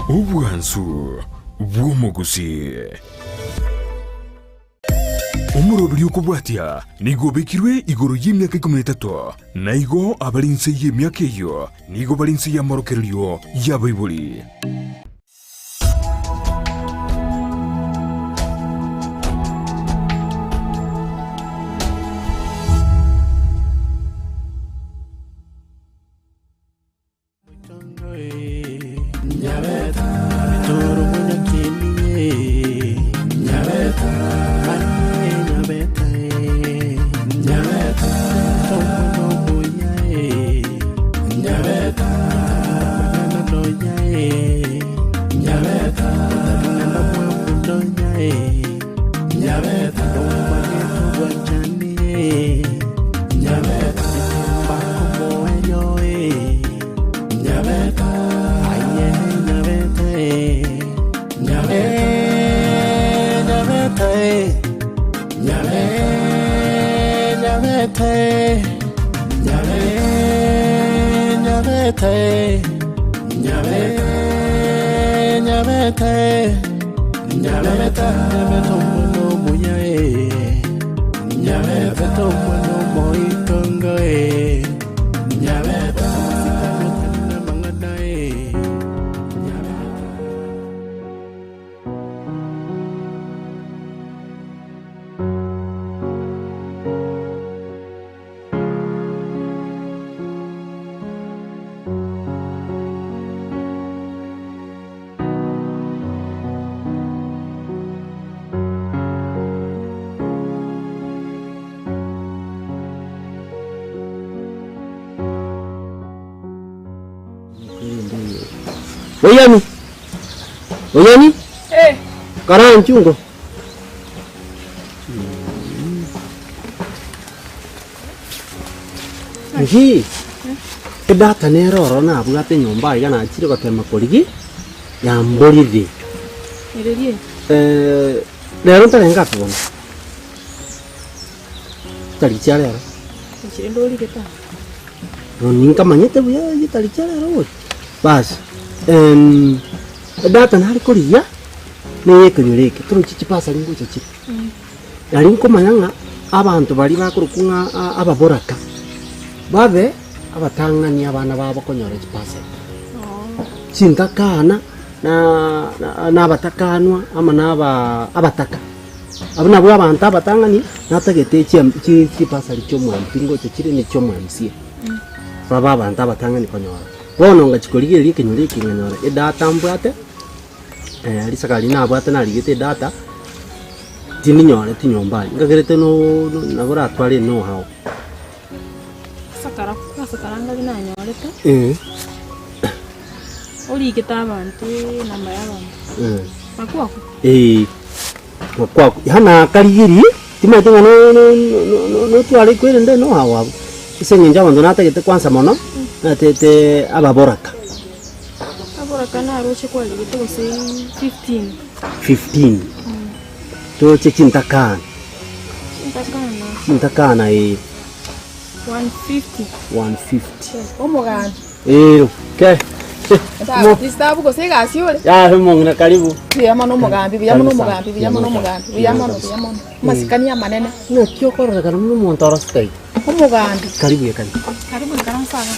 Ubwansu bw'omugusi omurobiri okubwatya nigo bekirwe igoro y'emyaka 13 naigo abalinse y'emyaka eyo nigo balinse y'amarokereryo y'abaibuli Nyabeta, toro mwenye kini, Nyabeta, Nyabeta, Nyabeta, tomo moya, Nyabeta, Nyabeta, Nyabeta, Nyabeta, Oyani? Karan chungo. Ngi. Kedata nero na bugate nyomba yana chiro katema koligi. Ya mbolivi. Irelie. Lero ntarenga tubona. Talichale ara. Chendo oli keta. No ninka manyete buya talichale ara. Bas. Data nari koliya ne kunyureke turuchichi pasa lingo chichi yari nkomanyanga abantu bali bakurukunga ababoraka babe abatangani abana babo konyore chipasa sintakana na abatakanwa ama na abataka abana bwo abantu abatangani natagete chi pasa licho mwampingo chiri ni cyo mwamsie baba abantu abatangani konyora bono ngachikoliye likinyureke nganyora data mbwate alisakali na abwate na ligete data tini nyore tinyombali ngagerete no nabora twale no how sakaranga bina nyoreta oli keta abantu namba y'abantu bakwako bakwako hana kaligiri timatenga no twale kwende no how isenye njabo natagete kwanza mono natete ababoraka kana roche kwa ligito se 15 to chintakana 150 omogani okay Distabu ko se gasi ole ya hemongna karibu biyama no mugambi masikani ya manene no kyo korora kana mu montoro state omugambi karibu karamsaga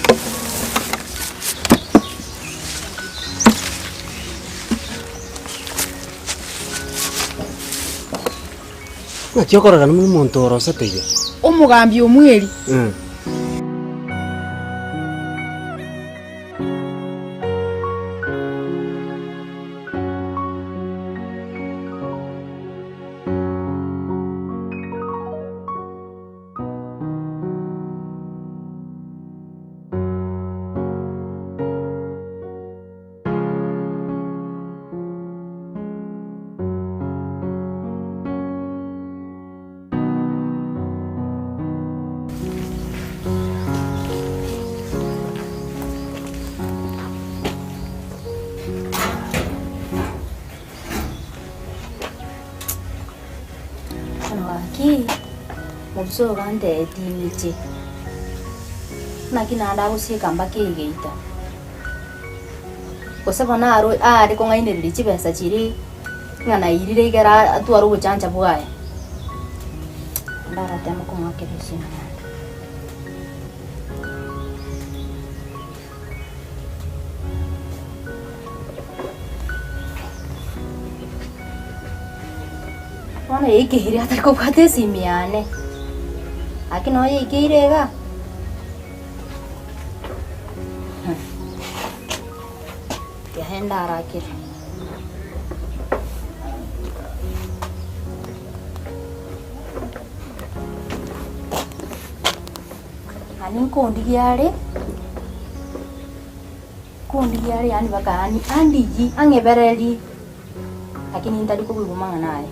na chokora kana mu montoro state omugambi omweli Ki mobso gande timije na kinanda usika mbake geita Kusema na ari ko ngainiriri chibesa chiri ngana irire igera atwara ubuchanja bwaye ndara tema kumwakirisha wana ikihiri atari ko bwate simiane akino ikirega yahenda arakira ani kondi yare yani bakani andiji angebereli lakini ndali ko bugumanga naye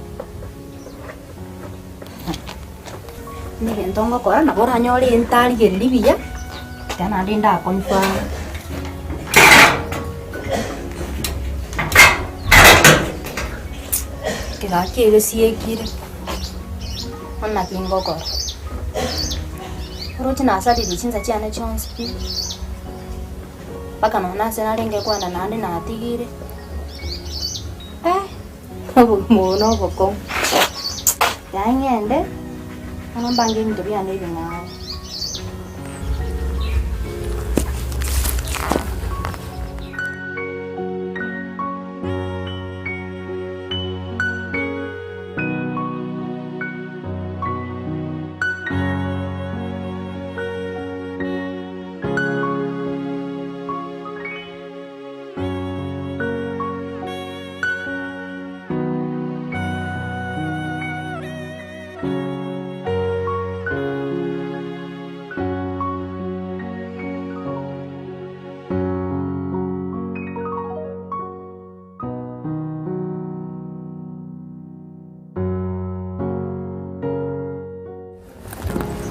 ni gentongo kora na bora nyori entali geribia kana ndinda confirm kila kile siekire onna kingoko roti na asadi dichinza chiane chonspi paka nona sena lenge kwanda nande na atigire muno boko yangende ana bange ndibya nebe nawe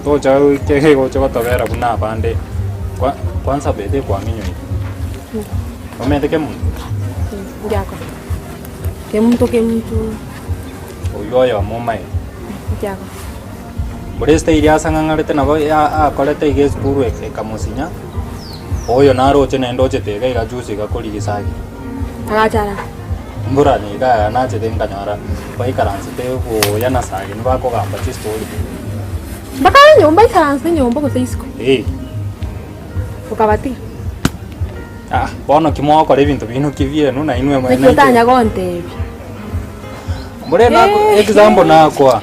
to chao ke go cho to vera buna bande kwanza bede kwa minyo umende ke muntu Jako. Ke muntu. Uyoyo momai. Jako. Bureste iria sangangarete nabo ya akolete ige skuru ekamusinya. Oyo naro chene ndoche tega ira juice gakoli gisagi. Agachara. Mbura ni ga na chete nganyara. Bai karanse te ko yana sagi nba ko gamba chi story. Baka nyomba ikaranse nyomba ko seisiko. Ukabati. Bono kimo ko bintu bino kivie no na inwe mwe. Nikutanya gonte. Mbure na example na kwa.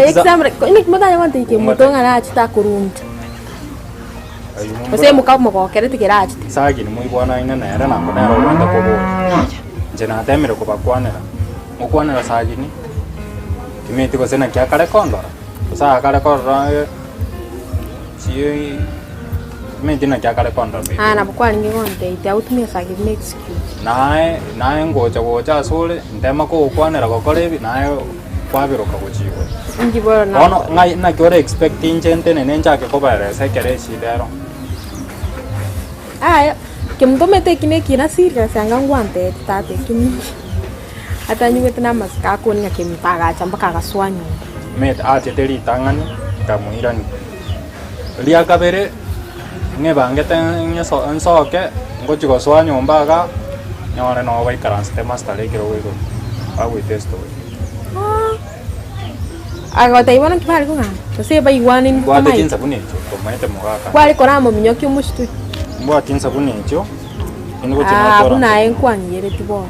Example ini kimutanya gonte ke mutonga na chita kurunta. Ose mukabo ko kerete kiraje. Sagi ni muibwana ina na era na ko na ro wanda ko bo. Jena temere ko bakwanera. Mukwanera sagi ni. Kimeti ko sena kya kare kondora. Sa kare kondora. Si Medina Jakare Conda. Na bukwani ngonde ite utumia sagi make excuse. Nae ngocha sole ndema ko kwanera ko kolebi nae kwabiro ka kuchiwe. Ngibora na. Ono ngai na kyore expecting gente ne nenja ke ko bare se kere shidero. Kimtomete kine kina sirga sanga ngwante tate kini. Ata nyuwe tena maska ko nya kimtaga chamba ka swanyo. Met teri tangani kamuirani. Lia kabere nge bangete nge so ke ngochi ko swanyo mbaga nyore no vai karanse te master le kiro wego awi testo agota ibona kipari ko ngam se ba iwani ni kwa tinsa bunicho ko maite mugaka kwali koramo minyoki umushtu mbwa tinsa bunicho ingo tina tora kuna enkwani yere tibo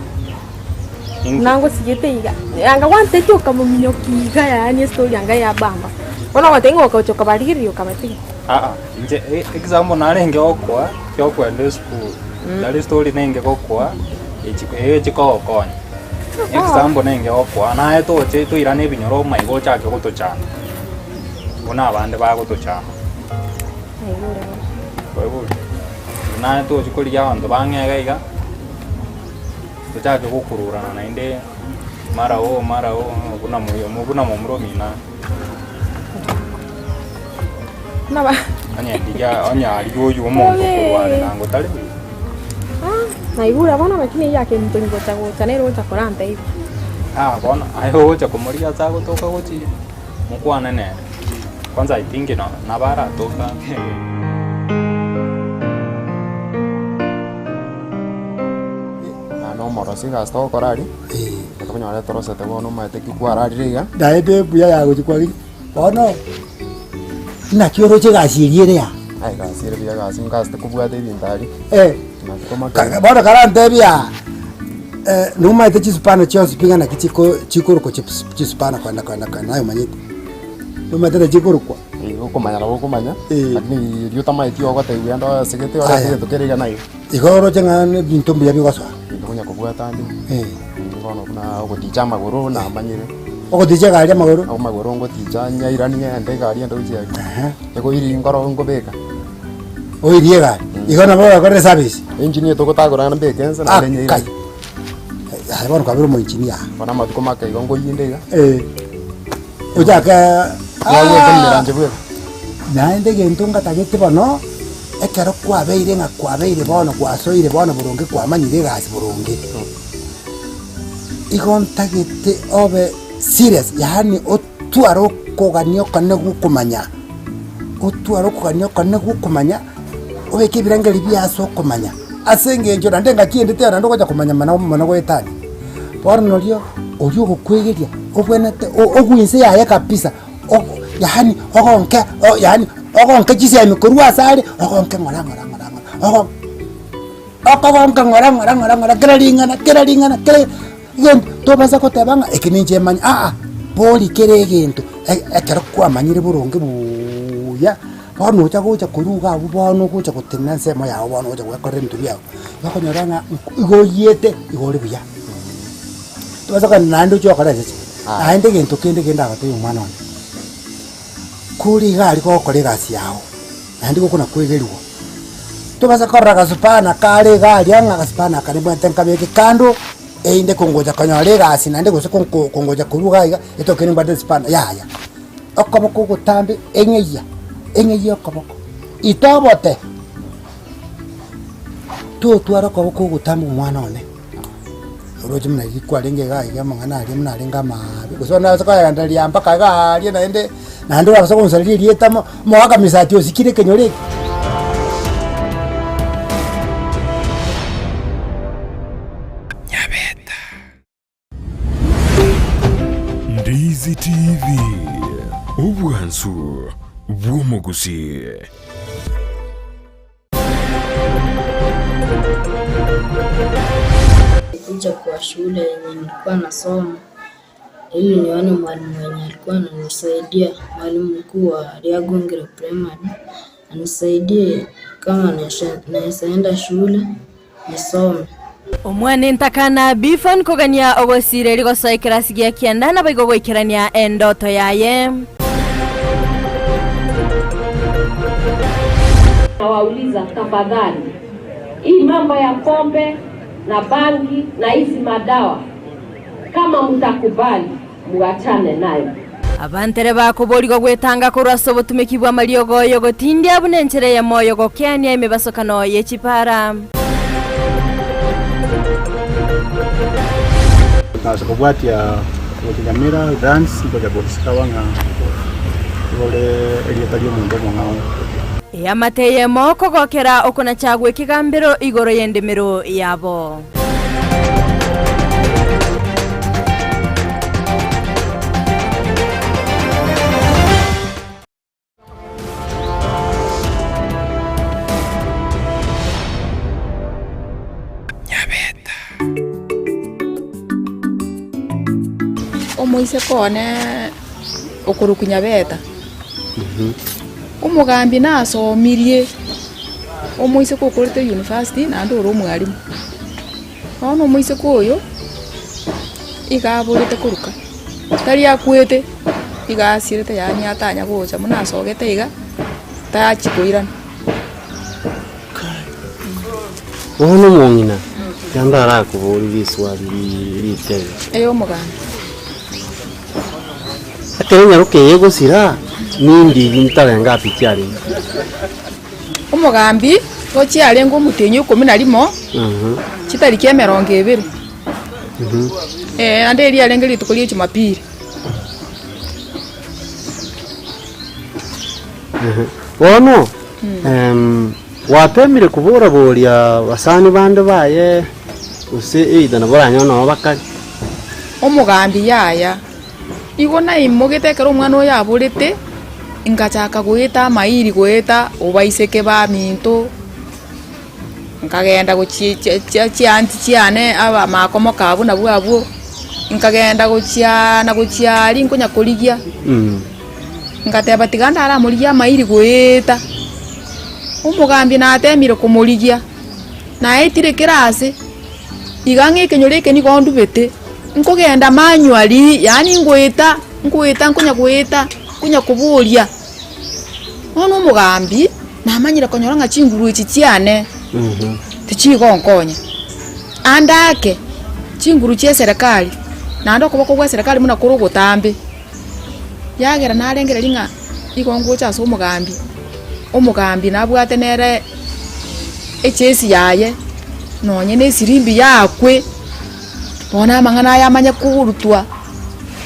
nango sigete iga anga wante to kama minyoki ga yani story anga ya bamba bona watengo ko choka bariri yo kamati nje example narenge okwa kyokwa ende school dali story nenge kokwa echiko okonya example nenge okwa nae to che to irane binyoro maigo chake gotochana bona abande ba gotochana ayo nae to chikoli ya ando bangega iga to chake gokurura na inde mara o kuna momro mina naba anya aliyoyu omuntu kulwale nango tali naigura bona makini yake mtu ngocha ngocha nero cha koranta hivi bona ayo cha komoria za kutoka gochi mukwana ne kwanza I think na bara toka no morosi gasto korari tukonyora torosete bono maete kikwaraririga daete buya ya gochikwagi bono na kioro chegasirie ya ai gasire biya gasin gaste kubwate bintari bono karante bia no maete chispana chos pingana chikuruko chispana kwenda nayo manyete no maete chikuruko ukumanya labo kumanya lakini rio tamaiti ogote wiando segete ora segete tukeriga nayo igoro chengane bintu mbia bigoswa ndunya kubwata ndi bono kuna ogotija maguru na manyire ogotija gari maguru au maguru ngoticha nyairani ende gari ndo uchi yake ego iri ngoro ngobeka oirie gari igona bo gore service engineer to gotagora na bekense na nyaira ai bono kabiro mo engineer bona matuko makaigo ngoyindega ujaka ayo kamera bwe naende gentunga tagete bono ekero kwabeire nga kwabeire bono kwasoire bono burungi kwamanyire gasi burungi igontagete obe serious yani otwaro koganio kane gukumanya otwaro koganio kane gukumanya obeke birangeli byaso kumanya asenge njo nande ngakiende te nando koja kumanya mana gwetani bono nolio orio gukwegeria obwenete ogwinse yaye kabisa yani ogonke yani ogonke chise mikuru asale ogonke ngora kera lingana gen to basa ko tabanga ekininje manya boli kere gento ekero kwa manyire burungi buya bono cha gocha kuruga bono gocha kutemna semo ya bono gocha kwakore ntu byao bakonyoranga igoyete igore buya to basa kana nando cho kora sese aende gento kende genda gato umwana one kuri gari ko kore gasi yao nandi gukuna kwegeriwo to basa korra gasupana kare gari anga gasupana kare bwete nkabeke kando einde kongoja kanyore gasi nandi gose kongoja kuruga iga etokeni bade spana ya okoboko gutambe engeya okoboko itobote twara okoboko gutambe umwana one roje mna ikwarenge gaiga mangana ali mna alenga mabe gusona saka ndalia mpaka gari naende nando basa konsaliri lietamo moaga misati osikire kenyore Nyabeta Ndizi TV Ubwansu bw'omugusi. Kuja kwa shule yenye nilikuwa nasoma ili nione mwalimu mwenye alikuwa ananisaidia, mwalimu mkuu wa Riagongere Primary anisaidie kama naenda shule nisome. Omwana ntakana bifan kogania ogosire ligosa ikirasi gia kianda na baigo goikerania endoto yaye. Nawauliza tafadhali, hii mambo ya pombe na bangi na hizi madawa kama mtakubali muachane nayo. Abantere bakoborigo gwetanga kuraso botumiki bwa mariogoyo gotindia bunenchere ya moyo gokiania imebasokano yechipara. Nasakobwatia Nyamira dance ngoja botsika wanga ole elietario mundo mongao yamateye moko gokera okona chagwe kigambiro igoro yendemero yabo. Omoise kone okuruku Nyabeta. Umugambi nasomirie omoise kokorete university na ndoro mwalimu. Ono omoise koyo igaburite kuruka. Tari akwete igasirete yani atanya gocha munasogete iga tachikoirana. Ono mongina kandara kuburi swali litege. Eyo mugambi. Atenya roke yego sira nindi bimtarenga pichari. Umugambi ochi alengo mutenyo 11 chitari kya 20 ande eri alenge litukolie Jumapili. Ono watemire kubura boria basani bande baye use either nabora nyono bakari omugambi yaya igo na imugitekera omwana oyo aburete nkachaka gwita amairi gwita obaiseke ba minto nkagenda guchianti chiane aba makomo kabu na bwabo nkagenda guchiari nkonya kurigia nkateba tiganda ara murigia amairi gwita omugambi na atemire kumurigia na etire kirase igange kenyoreke ni gondubete nkogenda manually yani ngwita nkonya gwita kunya kuburia ono mugambi namanyira konyora nga chinguru ichi chiane tichigonkonya andake chinguru che serikali nando kuboko kwa serikali muna kuru gutambe yagera narengera linga igongo cha so umugambi nabwate nere echesi yaye nonye nesirimbi yakwe bona mangana yamanya kurutwa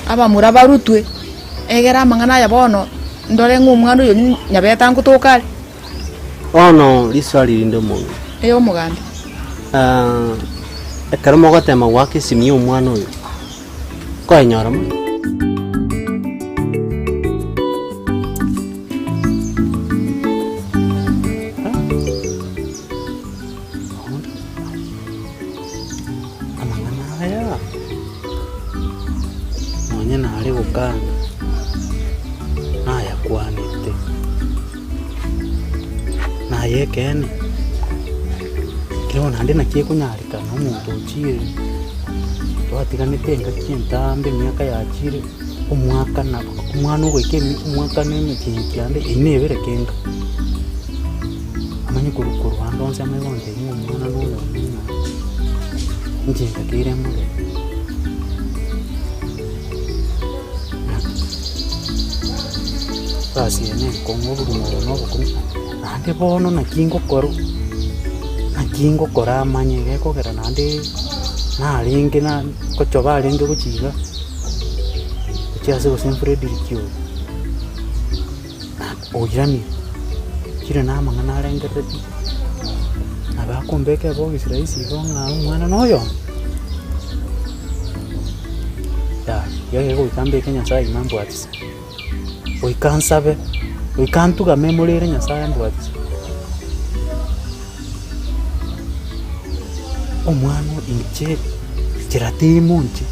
aba murabarutwe egera mangana ya bono ndore ngumwana yo nyabeta ngutokale ono liswali lindo mungu eyo mugambi ekaramo gotema wake simi umwana oyo ko enyoramo kene kero nande nakie kunyarika no muntu uchire twatiganite ngakintambe myaka yakire umwaka na umwana ugwike umwaka nene kinkiande inebere kenga amanyi kurukuru handonse amebonde ni umwana n'uyo njinga kire mure basi ene kongo bugumoro no bukuru nande bono nakingo kora amanye geko gera nande naringe na kochoba aringe guchiga uchiase gusemfure dirikyo oyirani kire na mangana arenge tati abakombeke bo gisiraisi gonga umwana noyo ya yego ikambe Kenya sai mambo atisa oikansabe oikantuga memorere nyasaye mbwati omwana inche kiratimunche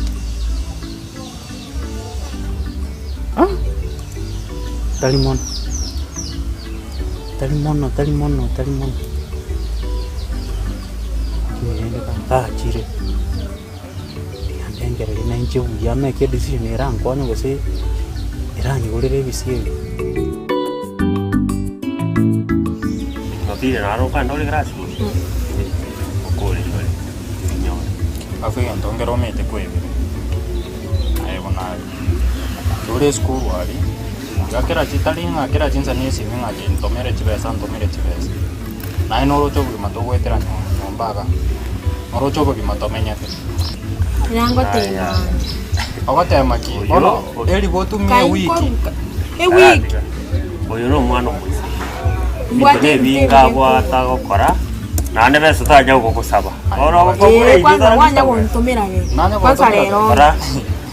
talimono niende kanta chire yandengere na inche uyame ke decision erankwanya gose eranyigorere bisiye Tire na ropa ndole gracias. Okole ndole. Nyore. Afika ndongero mete kwebe. Ayo bona. Dole school wali. Yakera chitalinga kera jinsa nesi minga je ntomere chibesa. Na ino rocho bwi matogwetera nyombaga. Rocho bwi matomenyate. Yango tena. Awatema ki. Bono eli botu mie wiki. Wiki. Oyo no mwana mwisi. Mbone binga bwata gukora nane bese taje gugusaba ora gukora kwanza wanya guntumira ge kwanza rero ora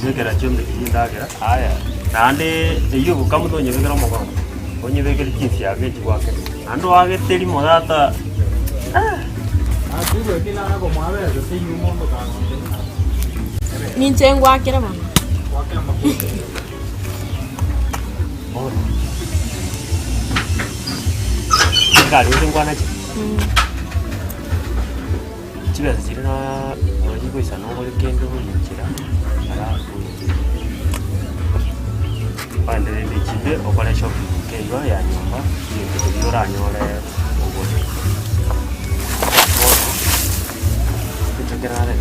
ngera chumbe kindagera aya nande iyo gukamudonye bigera mugo onye begera kinsi yage kwake ando age teri modata Atuwe kila nako mwabe zote yumondo kana ni nchengwa akira bana Kali ngwana chi. Chibesa chirina muri kwisa no muri kendo yinjira. Ara. Pande ndi chibe okole shop keyo ya nyumba yindi yora nyole obole. Kuchekera ne.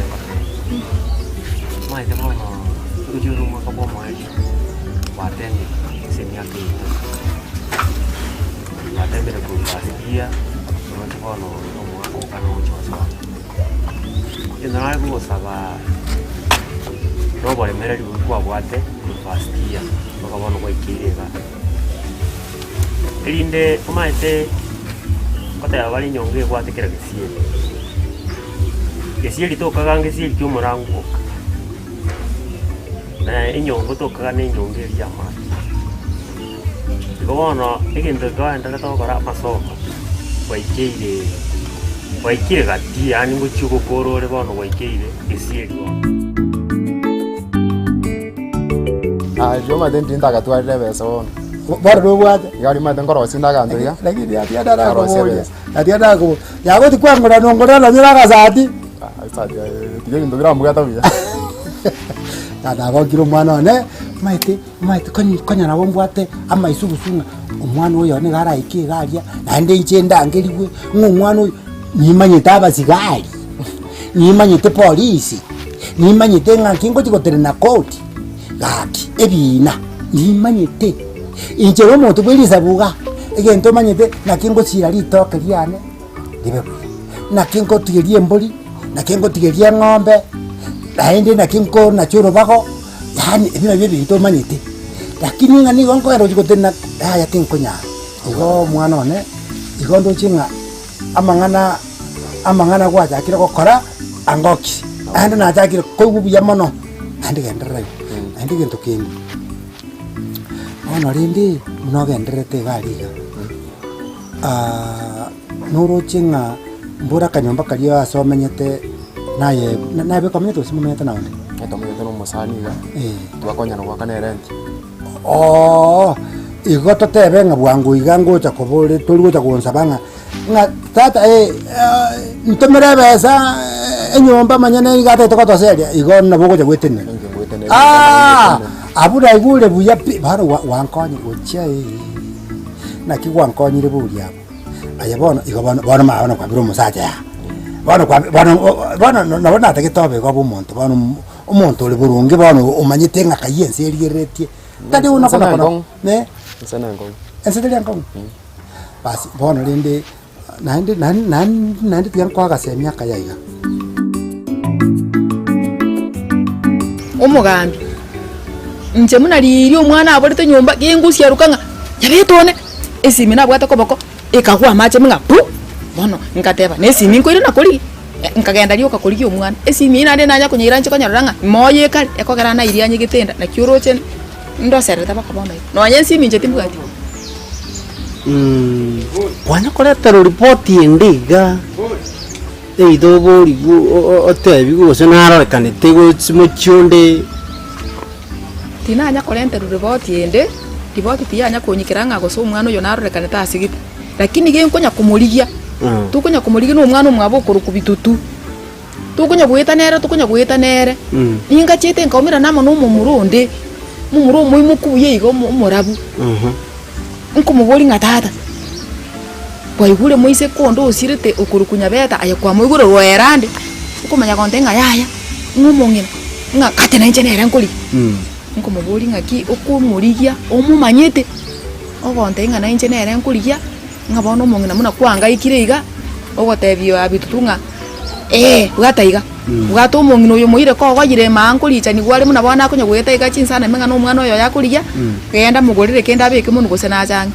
Mai de mono. Kujuru mo ka bomo ai. Wateni semia kito. Atembere kubaria notono no mwako kana uchosa ina algo saba robo le mereri kwa bwate fastia bakabono kwa ikirega elinde umaite kota ya bali nyonge bwate kera kisie Gĩciĩri tũkaga gĩciĩri kĩa mũrango. Na inyongo tũkaga nĩ inyongo iria maĩ. Igono ikintu kaenda tokora masomo. Waikire gati yani nguchuko korore bono waikire gĩciĩri. Yo maten tinta gatware beso bono. Bora do bwate. Gari maten korosi ndaganzo ya. Lakini ya dada ko. Ya dada ko. Ya go tikwangora nongora na nyira gasati. Sati tiyo ndobira mugata biya. Dada go kiro mwana ne maite konya nabo mbwate ama isugusunga umwana uyo ne gara ikigaria nande nchenda angeliwe ngumwana uyo nimanyite abasigari nimanyite polisi nimanyite ngankingo tikotere na koti gaki ebina nimanyite injero moto bwiriza buga egento manyite nakingo sira litoke liane libe nakingo tigerie mboli nakingo tigerie ng'ombe naende nakingo nachuro bako yani ebina bintu manyite lakini ngani gonko ero tikotere haya tinkonya igo mwana one igo ndo chinga amangana gwacha kira gukora angoki ande na jakira koigubuya mono ande genderera ande gento kingi ono rindi no genderete gariga noro chinga mbura kanyomba kaliya asomenyete nabe komete usimumenyete naonde etomenyete no musaniga twakonya no gwakana rent igo totebe nga bwangu igangocha kobole toligocha kunsabanga nga tata ntomere besa enyomba manyane igate tokotoseria igo nabogocha gwetene abura igure buya baro wankonyi gocha nakigwankonyire buria aya bono igo bono maana kwa biro musacha ya bono nabona takitobe go bumonto bono umuntu uri burungi bono umanyite nga kayense erigeretie tadi unakona ne sana ngong ensetelia ngong basi bono rinde nandi tian kwa gase myaka yaiga umugambi nje munariri umwana aborete nyumba gengusia rukanga yabetone esimi nabwata koboko ikagwa mache munga pu bono nkateba nesimi nkoire nakori nkagenda rioka kuri umwana esimi nande nanya kunyira nche konyaranga moye kale ekogera na iria nyigitenda na kyuroche ndo sereta bakabona no yensi minje timbwati Wanya koletero report yendiga eido borigu otebi gose narorekanete go simochonde tinanya koletero report yende report tiyanya kunyikiranga go so umwana uyo narorekanete asigite lakini genkonya kumurigia tukunya kumurigia no umwana umwabo kurukubitutu tukunya guita nere ninga chete nkaumira nama no mumurundi mumuro muimukuye igo murabu nkumubori ngatata kwaigure muise kondo usirite ukurukunya beta ayakwa muigure roerande ukumanya kontenga yaya ngumongina nga kate na enjenera nkoli nkumubori ngaki ukumurigia omumanyete ogontenga na enjenera nkoligia ngabona omongina muna kwanga ikiriga ogotebio abitutunga ugataiga ugato mungino uyu muire ko gwagire mankuricha ni gwari muna bona kunya gweta igachinsana menga no mwana uyo yakuriya kenda mugorire kenda beke muno gusena jange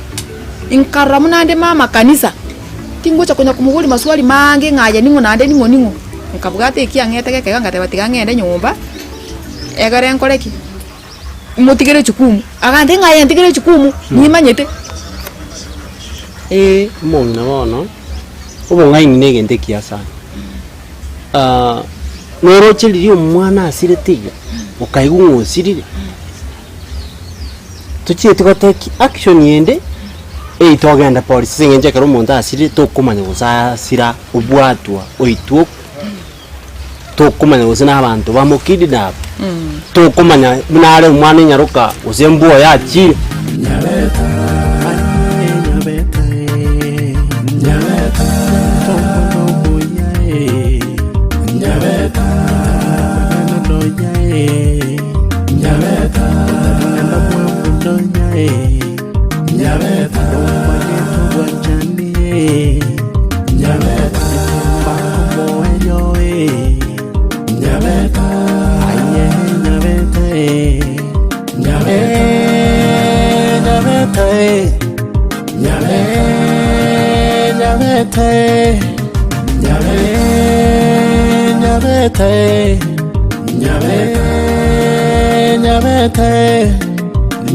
inkara munande mama kanisa tingocha kunya kumuguri maswali mange ngaya ningo nande ningo nkabugate ikiangete keke ngate batiga ngende nyumba egare nkoreki mutigere chukumu agande ngaya ntigere chukumu nimanyete mungina bono ubo ngaini negende kiasa noro chiri umwana asiretiga ukaigu ngosirire tuchite goteki action yende togenda police singenje karo umuntu asirire tokumanya gusasira ubwatwa oitwo tokumanya gusina abantu bamukidi nabo tokumanya munare umwana nyaruka uzembuo yachi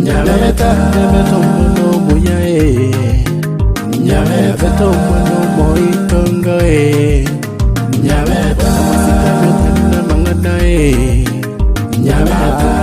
Nyabeta mwana moya Nyabeta mwana moitongo Nyabeta mwana mangana Nyabeta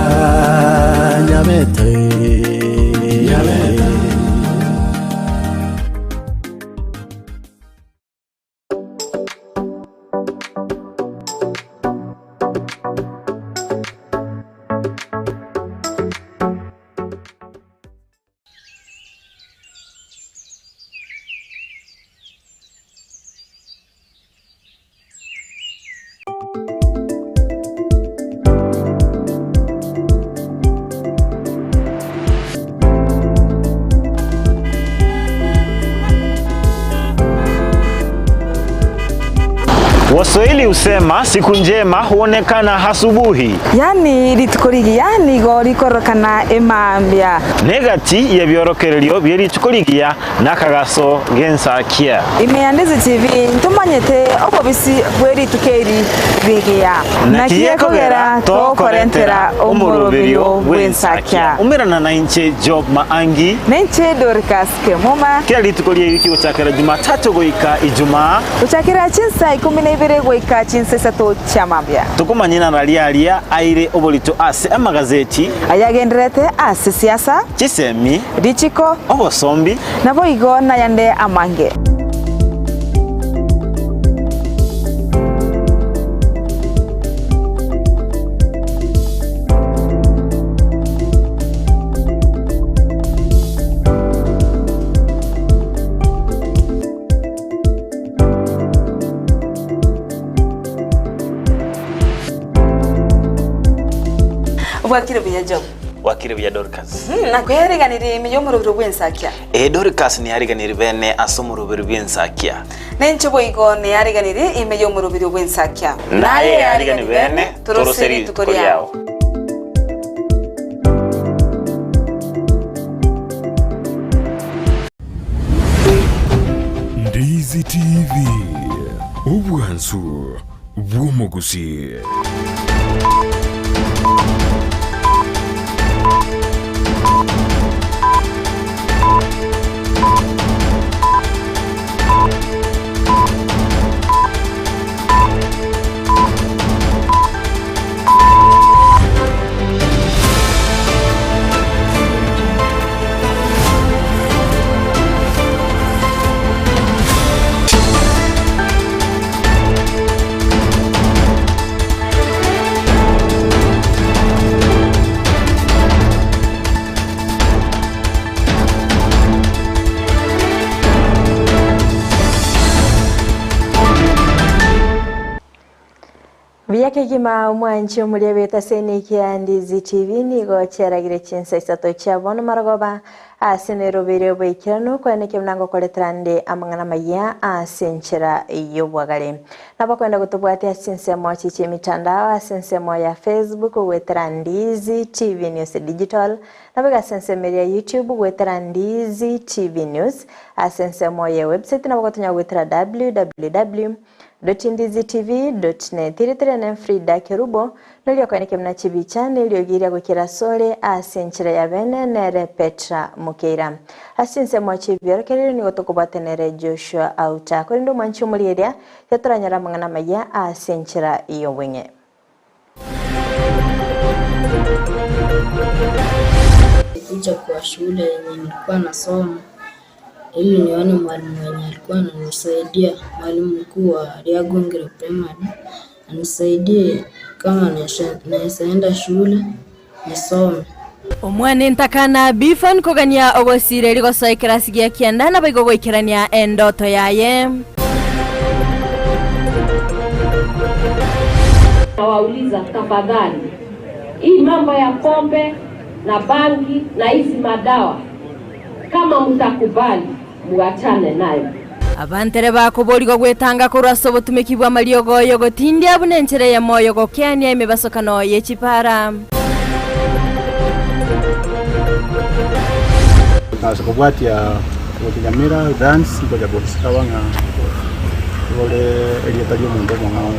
Waswahili husema siku njema huonekana asubuhi. Yani litukurigia nigo likorokana emambia. Negati ya byorokereryo byeritukurigia nakagaso gensakia. Imeandeze TV ntumanyete obobisi bweri tukeri bigia. Nakiye kogera to korentera omurubiryo bwensakia. Umirana na inche Job Maangi. Nenche Dorcas Kemoma. Kila litukuria wiki uchakira Jumatatu goika Ijumaa. Uchakira chinsa 12 goika chinsa sato chamambia. Tukumanyina ralialia aire obolito ase amagazeti. Ayagenderete ase siasa. Chisemi. Dichiko. Obosombi. Nabo igo na yande amange. Wakire bya Job. Wakire bya Dorcas. Na kwereganire imiyomurubiro bwensakia. Dorcas ni ariganire bene asomurubiro bwensakia. Nencho boigo ni ariganire imiyomurubiro bwensakia. Naye ariganire bene toroseri tukoriao. Ndizi TV. Ubwansu bw'omugusi. Vyake gima mwanchi Nyabeta Kisii and Ndizi TV nigo cheragire chinsa isato chabono maragoba asenero bere bwikirano kwaneke mnango koletrande amangana maya asenchera yobwagale nabakwenda gutubwati asense mochi chemitandao asense moya Facebook wetera Ndizi TV News Digital nabaga asense media YouTube wetera Ndizi TV News asense moya website nabagotonya wetera www.ndizitv.net iritirana Frida Kerubo nolyo kwaneke mna chibi channel yogiria gukira sole asenchera ya bene nere Petra Mukeira asense mochi byorokerero ni gotokubatenere Joshua Auta korindo mwanchi mulieria yatoranyara mangana maya asenchera iyo wenye kuja kwa shule yenye nilikuwa nasoma ili nione mwalimu mwenye alikuwa ananisaidia, mwalimu mkuu wa Nyabeta Primary anisaidie kama naenda shule nisome. Omwana ntakana bifan kogania ogosire ligosoikera sigia kiandana baigo goikerania endoto yaye. Nawauliza tafadhali, hii mambo ya pombe na bangi na hizi madawa kama mtakubali muachane nayo. Abantere bakuborigo gwetanga kuraso butumikibwa maliogoyo gotindi abunenchere ya moyo gokiania imebasokano yechipara. Nakubwatia Nyamira Counties iko Nyabeta wanga ole elietario mundo mwao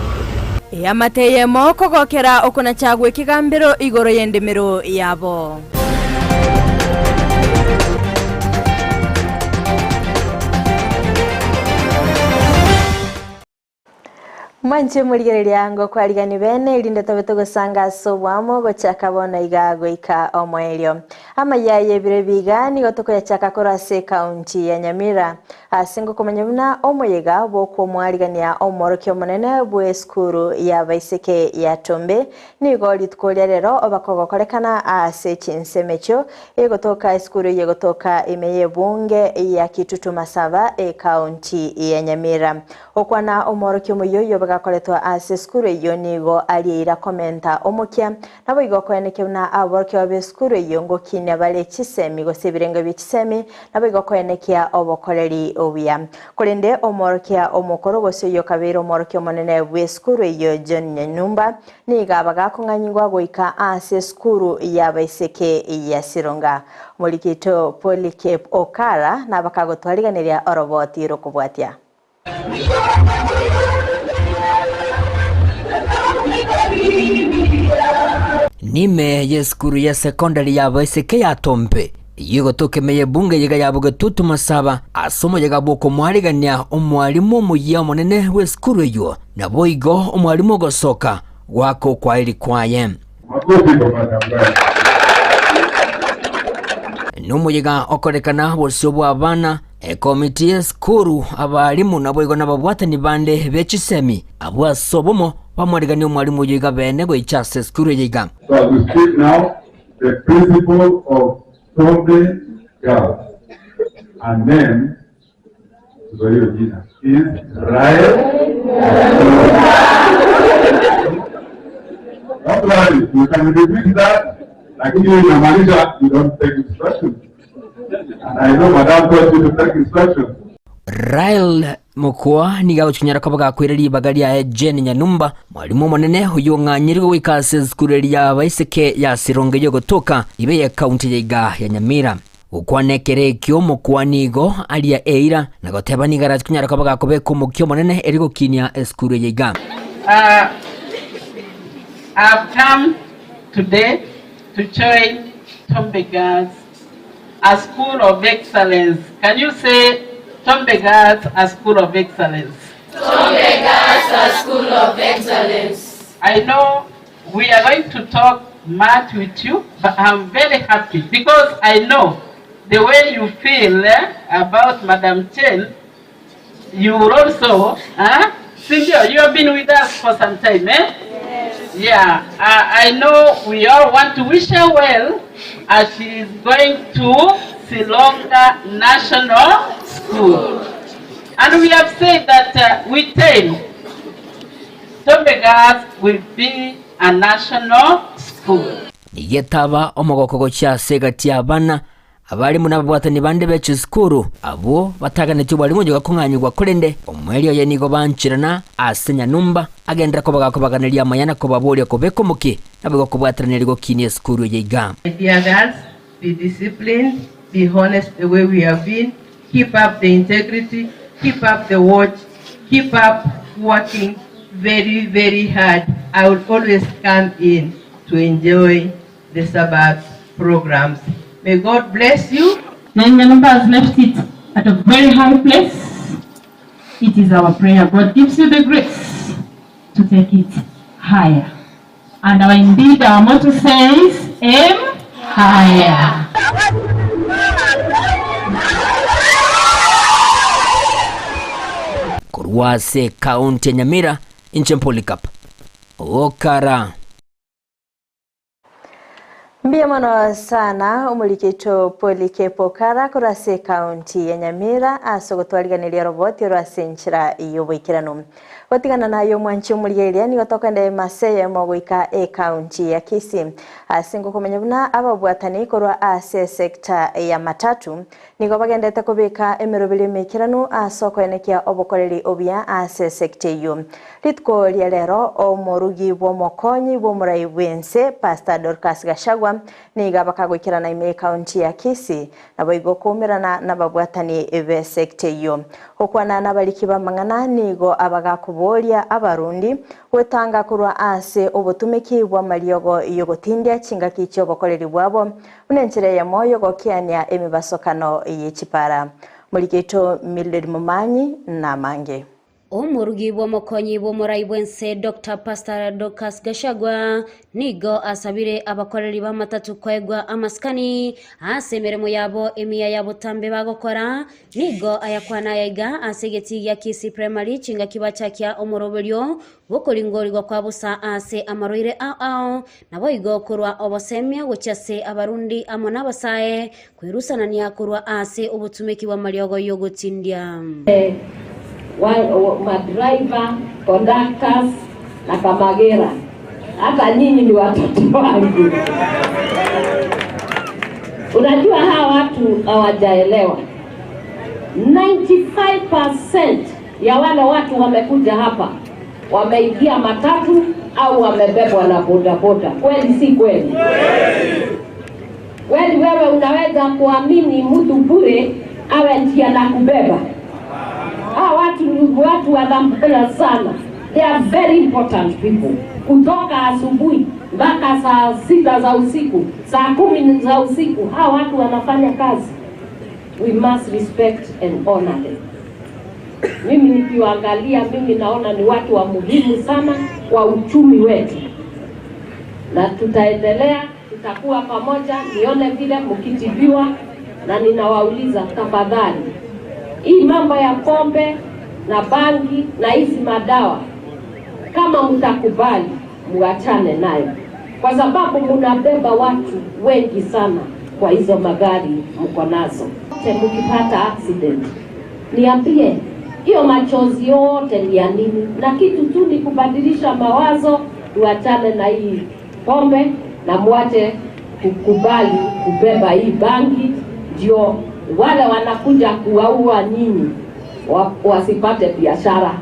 yamateye moko gokera okona chagwe kigambiro igoro yendemero yabo. Manche murigereria ngo kwarigani bene irinde tobeto gusanga sobwamo gochaka bona igago ika omwelio amayaye bire bigani gotoko yachaka korase county ya Nyamira asingo komanyabuna omoyega boko mwarigania omorokyo monene bwe skuru ya baiseke ya Tombe ni goli tkolia rero obakogo korekana ase chinsemecho egotoka skuru yegotoka imeye bunge ya Kitutu Masaba county ya Nyamira okwana omorokyo moyo bagakoretwa ase skuru iyo nigo aliira komenta omokia nabo igokoenekena aborokyo be skuru iyo ngo kinya bale chisemi go sebirenga bichisemi nabo igokoenekia obokoleri obia kolende omorokia omokoro gose yo kabero omorokyo monene bwe skuru iyo John Nyanyumba niga bagakonganyingwa goika ase skuru ya baiseke ya Sironga Molikito Polikep Okara nabakagotwaliganiria oroboti rokubwatia Nime yeskuru ya sekondari ya baiseke ya Tombe yigo tokemeye bunge yiga ya Kitutu Masaba asomo yiga boko mwarigania omwalimu muya monene weskuru yo nabo igo omwalimu gosoka wako kwa ili kwaye numu yiga okorekana bosobo abana komiti ya skuru abalimu nabo igo nababwatani bande bechisemi abwa sobomo bamwarigani omwalimu yiga bene go ichase skuru yiga. So we speak now the principle of Tombe girls. And then is right. Don't worry, you can repeat that. Like you in Malaysia, you don't take instructions. And I know Madam told you to take instructions. Rail mukwa niga uchunyara kabaga kwireri bagari ya Jane Nyanyumba mwalimu monene huyo nganyirwe wikase skuru ya baiseke ya Sironga yo gotoka ibe ya county ya Nyamira ukwanekere kyo mukwa nigo alia eira na goteba nigara chunyara kabaga kobeko mukyo monene erigo kinya skuru yiga. I've come today to join Tombe Girls, a school of excellence. Can you say Tombe Girls, a school of excellence? Tombe Girls, a school of excellence. I know we are going to talk much with you, but I'm very happy because I know the way you feel about Madam Chen. You also, Cindy, you have been with us for some time, eh? Yes. Yeah, I know we all want to wish her well as she is going to Silonga National School. And we have said that with time, Tombe Girls will be a national school. Yetaba omogoko cha segati abana abalimu nababwatani bande beche skuru abo batagana cyo balimu nyoga kunganyirwa kurende omwelio yenigo banchirana asenya numba agendera ko bagakobaganira amayana ko babole ko bekomuke nabego kubwatanira go kinie skuru yiga. Dear girls, be disciplined, be honest the way we have been, keep up the integrity, keep up the watch, keep up working very, very hard. I will always come in to enjoy the Sabbath programs. May God bless you. Nyanyumba has left it at a very high place. It is our prayer. God gives you the grace to take it higher. And our motto says, aim higher. Kurwase County Nyamira inche Polikap Okara. Mbia mano sana umulikito Polikep Okara kurase county ya Nyamira asogotwaliganiria roboti rwase nchira iyo bwikirano gotigana nayo mwanchi umulielia ni gotokande maseye mogwika county ya Kisii asingo kumenyabuna ababwatani korwa ase sector ya matatu nigo bagendete kubika emirobili mikirano asoko enekia obokoreri obia ase sector yo litko lero omorugi bo mokonyi bo murai wense Pastor Dorcas Gashagwa niga bakagwikirana ime county ya Kisii nabo igokumirana nababwatani ebe sector yo okwana nabaliki bamangana nigo abagaku kuboria abarundi gwetanga kurwa ase obutumiki bwa mariogo yogotindia chingaki kyo bokoreri bwabo unenchire ya moyo gokiania emibasokano y'echipara Muliketo Mildred Mumanyi na mange. Omurugi bwa mokonyi bwo muraibwense Dr. Pastor Dorcas Gashagwa nigo asabire abakoreri ba matatu kwegwa amaskani asemeremo yabo emiya yabo tambe bagokora nigo ayakwana yaiga asegeti ya Kisii primary chinga kibacha kya omurobelyo bokoringorigwa kwa busa ase amaroire ao nabo igo kurwa obosemya gochase abarundi amona basae kwirusanania kurwa ase obutumiki wa mariogo yogotindia madriver, conductors na kamagera. Hata nyinyi ni watoto wangu. Unajua hawa watu hawajaelewa. 95% ya wale watu wamekuja hapa wameingia matatu au wamebebwa na bodaboda. Kweli si kweli? Kweli wewe unaweza kuamini mtu bure awe ndiye anakubeba? Watu wadhampela sana. They are very important people. Kutoka asubuhi mpaka saa 6 za usiku, saa 10 za usiku, hawa watu wanafanya kazi. We must respect and honor them. Mimi nikiwaangalia, mimi naona ni watu wa muhimu sana kwa uchumi wetu. Na tutaendelea, tutakuwa pamoja, nione vile mkitibiwa, na ninawauliza tafadhali, hii mambo ya pombe na bangi na hizi madawa, kama mtakubali muachane nayo, kwa sababu mnabeba watu wengi sana kwa hizo magari mko nazo. Mkipata accident niambie, hiyo machozi yote ni ya nini? Na kitu tu ni kubadilisha mawazo, tuachane na hii pombe na muache kukubali kubeba hii bangi, ndio wale wanakuja kuwaua nyinyi wasipate biashara.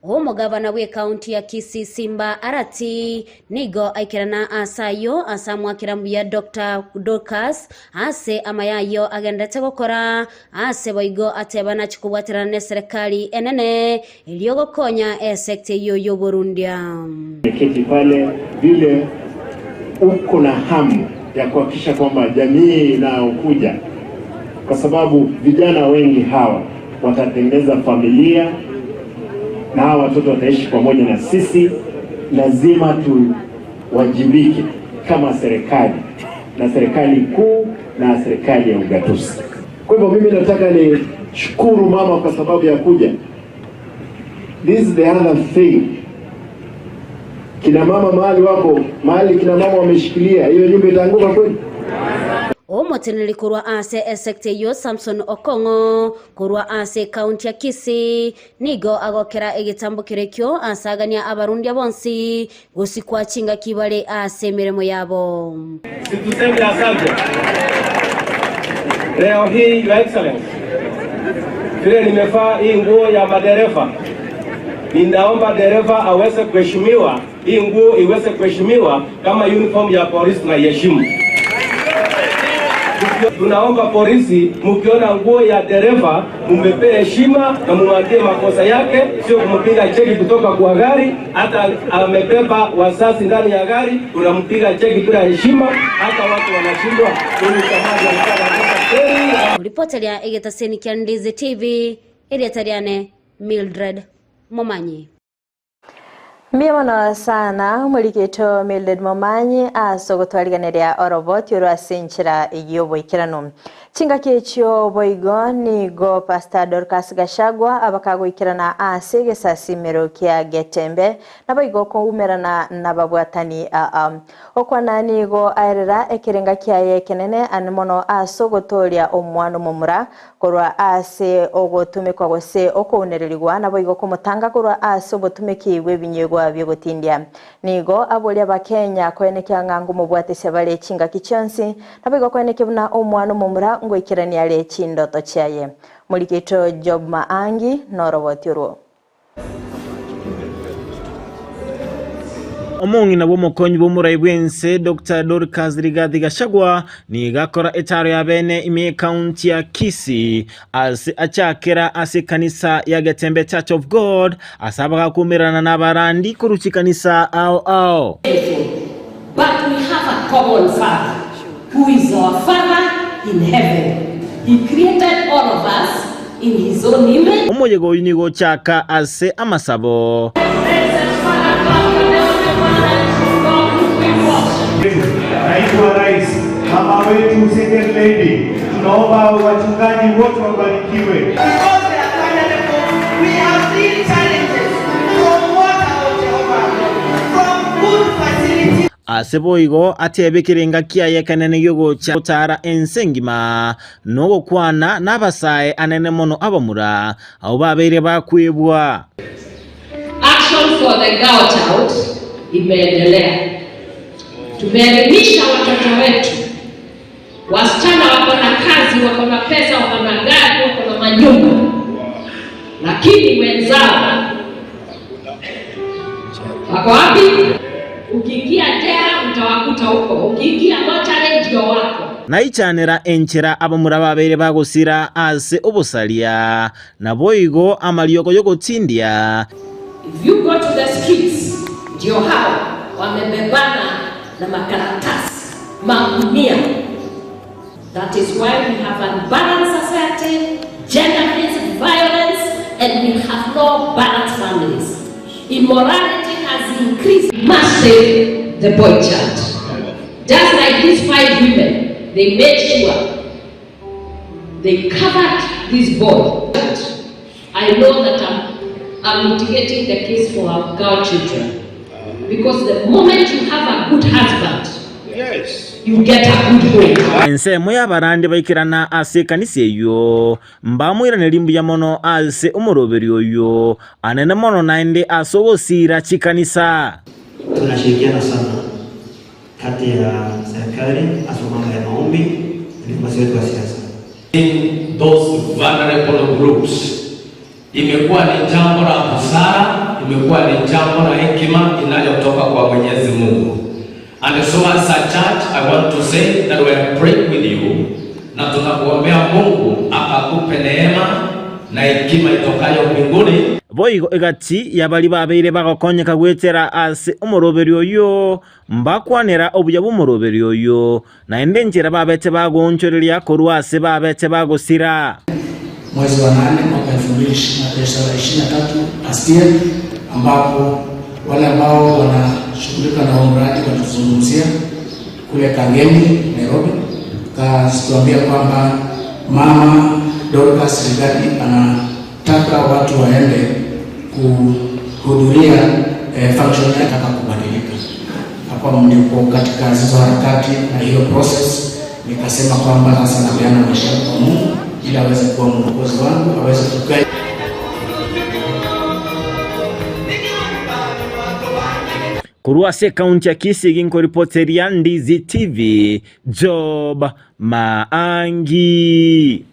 Omugabana we county ya Kisii Simba Arati nigo aikirana asayo asamwakira ya Dr. Dorcas ase amayayo agendete gukora ase boigo atebana chikubwatirana serikali enene iliyogokonya sekte yo Burundia. Kiti pale vile uko na hamu ya kuhakikisha kwamba jamii inayokuja, kwa sababu vijana wengi hawa watatengeneza familia na hawa watoto wataishi pamoja na sisi, lazima tuwajibike kama serikali, na serikali kuu na serikali ya ugatuzi. Kwa hivyo mimi nataka ni shukuru mama kwa sababu ya kuja. This is the other thing. Kina mama mahali wapo, mahali kina mama wameshikilia, hiyo nyumba itaanguka kweli? Omoteneli kurwa ase sekte yo Samson Okongo kurwa ase county ya Kisii nigo agokera egitambo kirekyo asagania abarundi bonsi gusikwa chinga kibale ase miremo yabo. Situseme asante. Leo hii Your Excellency, vile nimefaa hii nguo ya madereva, ninaomba dereva aweze kuheshimiwa, hii nguo iweze kuheshimiwa kama uniform ya polisi na heshima. Tunaomba polisi, mkiona nguo ya dereva mumpe heshima na mumwambie makosa yake, sio kumpiga cheki kutoka kwa gari. Hata amebeba wasasi ndani ya gari unampiga cheki bila heshima, hata watu wanashindwa. Ripoti ya Egetaseni kia Ndizi TV Eliatariane Mildred Mumanyi. Miamono sana Muliketo Mildred Mumanyi asogotwariganeria oroboti urwasinchira igiyobo ikirano chinga kechyo boigo nigo Pastor Dorcas Gashagwa abakagwikirana asege sasimero kia Getembe naboigo kuumerana nababwatani okwana nigo airera ekirenga kiaye kenene animono asogotoria omwano mumura korwa ase ogotumikwa gose okunererigwa naboigo kumutanga korwa ase obotumiki bwebinyegwa byogotindia nigo abolia bakenya kwenekya ngangu mubwatese bale chinga kichonsi naboigo kweneke buna omwano mumura ngwikirania le chindoto chaye Muliketo Job Maangi norobotiro. Omongi na bomokonyi bomurai bwense Dr. Dorcas Rigathi Gachagua ni gakora etaro ya bene ime county ya Kisii as achakera ase kanisa ya Getembe Church of God asaba kumirana n'abarandi kuruchi kanisa ao. But we have a common Father who is our Father in heaven. He created all of us in his own image. Omoyego unigo chaka ase amasabo. Naitwa Rais, mama wetu second lady, tunaomba wachungaji wote wabarikiwe. We have three challenges from water, from good facilities. Aseboigo atebekirenga kiaye kanene yogo cha tara ensengima nogo kwana nabasaye anene mono abamura abo babere bakwebwa. Action for the girl child imeendelea. Tumeelimisha watoto wetu. Wasichana wako na kazi, wako na pesa, wako na gari, wako na manyumba. Lakini wenzao wako wapi? Ukiingia tera utawakuta huko. Ukiingia mochare ndio wako. Naichanera enchera abamura babere bagusira ase obusalia na boigo amaliyoko yoko tindia. If you go to the streets, ndio hao wamebebana na makaratasi, magunia. That is why we have an unbalanced society, gender-based violence, and we have no balanced families. Immorality has increased. We must save the boy child. Just like these 5 women, they made sure they covered this boy. I know that I'm mitigating the case for our girl children. Because the moment you have a good husband, yes, you get a good home. Ensemo ya barande baikirana ase kanisa yo mbamwira nelimbu ya mono ase umuroberi yo anene mono naende asobosira chikanisa. Tunashirikiana sana kati ya serikali asomama ya maombi na viongozi wetu wa siasa. In those vulnerable groups imekuwa ni jambo la busara, imekuwa ni jambo la hekima inayotoka kwa Mwenyezi Mungu. And so as a church, I want to say that we are praying with you, na tunakuombea Mungu akakupe neema na hekima itokayo mbinguni. Boigo egati yabali babere bagakonyeka gwetera ase umuroberi oyo mbakwanera obuya bumuroberi oyo na endenjera babete bagonchoreria korwa ase babete bagosira. Mwezi wa 8 mwaka 2023 astia, ambapo wale ambao wanashughulika na mradi watazungumzia kule Kangemi, Nairobi, katuambia kwamba mama Dorcas Rigathi anataka watu waende kuhudhuria function yake kubadilika. Hapo ndipo katika hizo harakati na hiyo process nikasema kwamba sasa napeana maisha kwa Mungu ili aweze kuwa mwokozi wangu, aweze kukaa. Kuruase kaunti ya Kisii ginko reporteria Ndizi TV Job Maangi.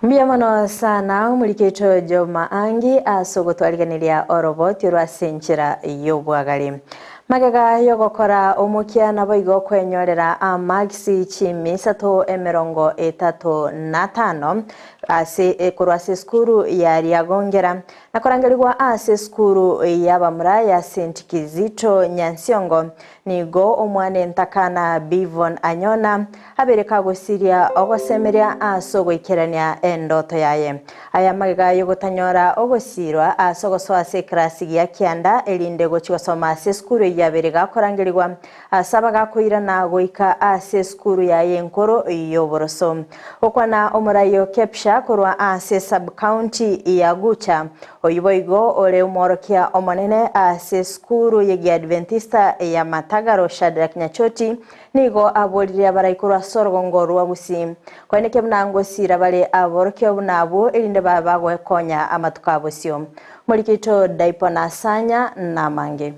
Mbia mano sana umurikito Job Maangi asogotwariganiria oroboti rwasenchera yobwagari. Magega yogokora umukia nabo igokwenyorera amagisi chimi sato emerongo 35 ase kurwase skuru ya Riagongera nakorangerirwa ase skuru y'abamura ya St Kizito Nyansiongo nigo omwane ntakana Bivon Anyona abereka gusiria ogosemeria aso gwikerania endoto yaye. Aya magega yogotanyora ogosirwa asogoswa ase klasi ya kianda elinde gochigosoma ase skuru yaberega korangerirwa asabaga kuirana goika ase skuru yaye nkoro yoboroso okwana omurayo kepsha korwa ase sub county ya Gucha oyiboigo ole umorokia omonene ase skuru yegi Adventista ya Matagaro Shadrack Nyachoti nigo aboliria baraikurwa sorgongo rwa Gusii kweneke mnango sira bale aborokio bunabo elinde baba gwekonya amatukabosio mulikito Daipona Sanya na Mange.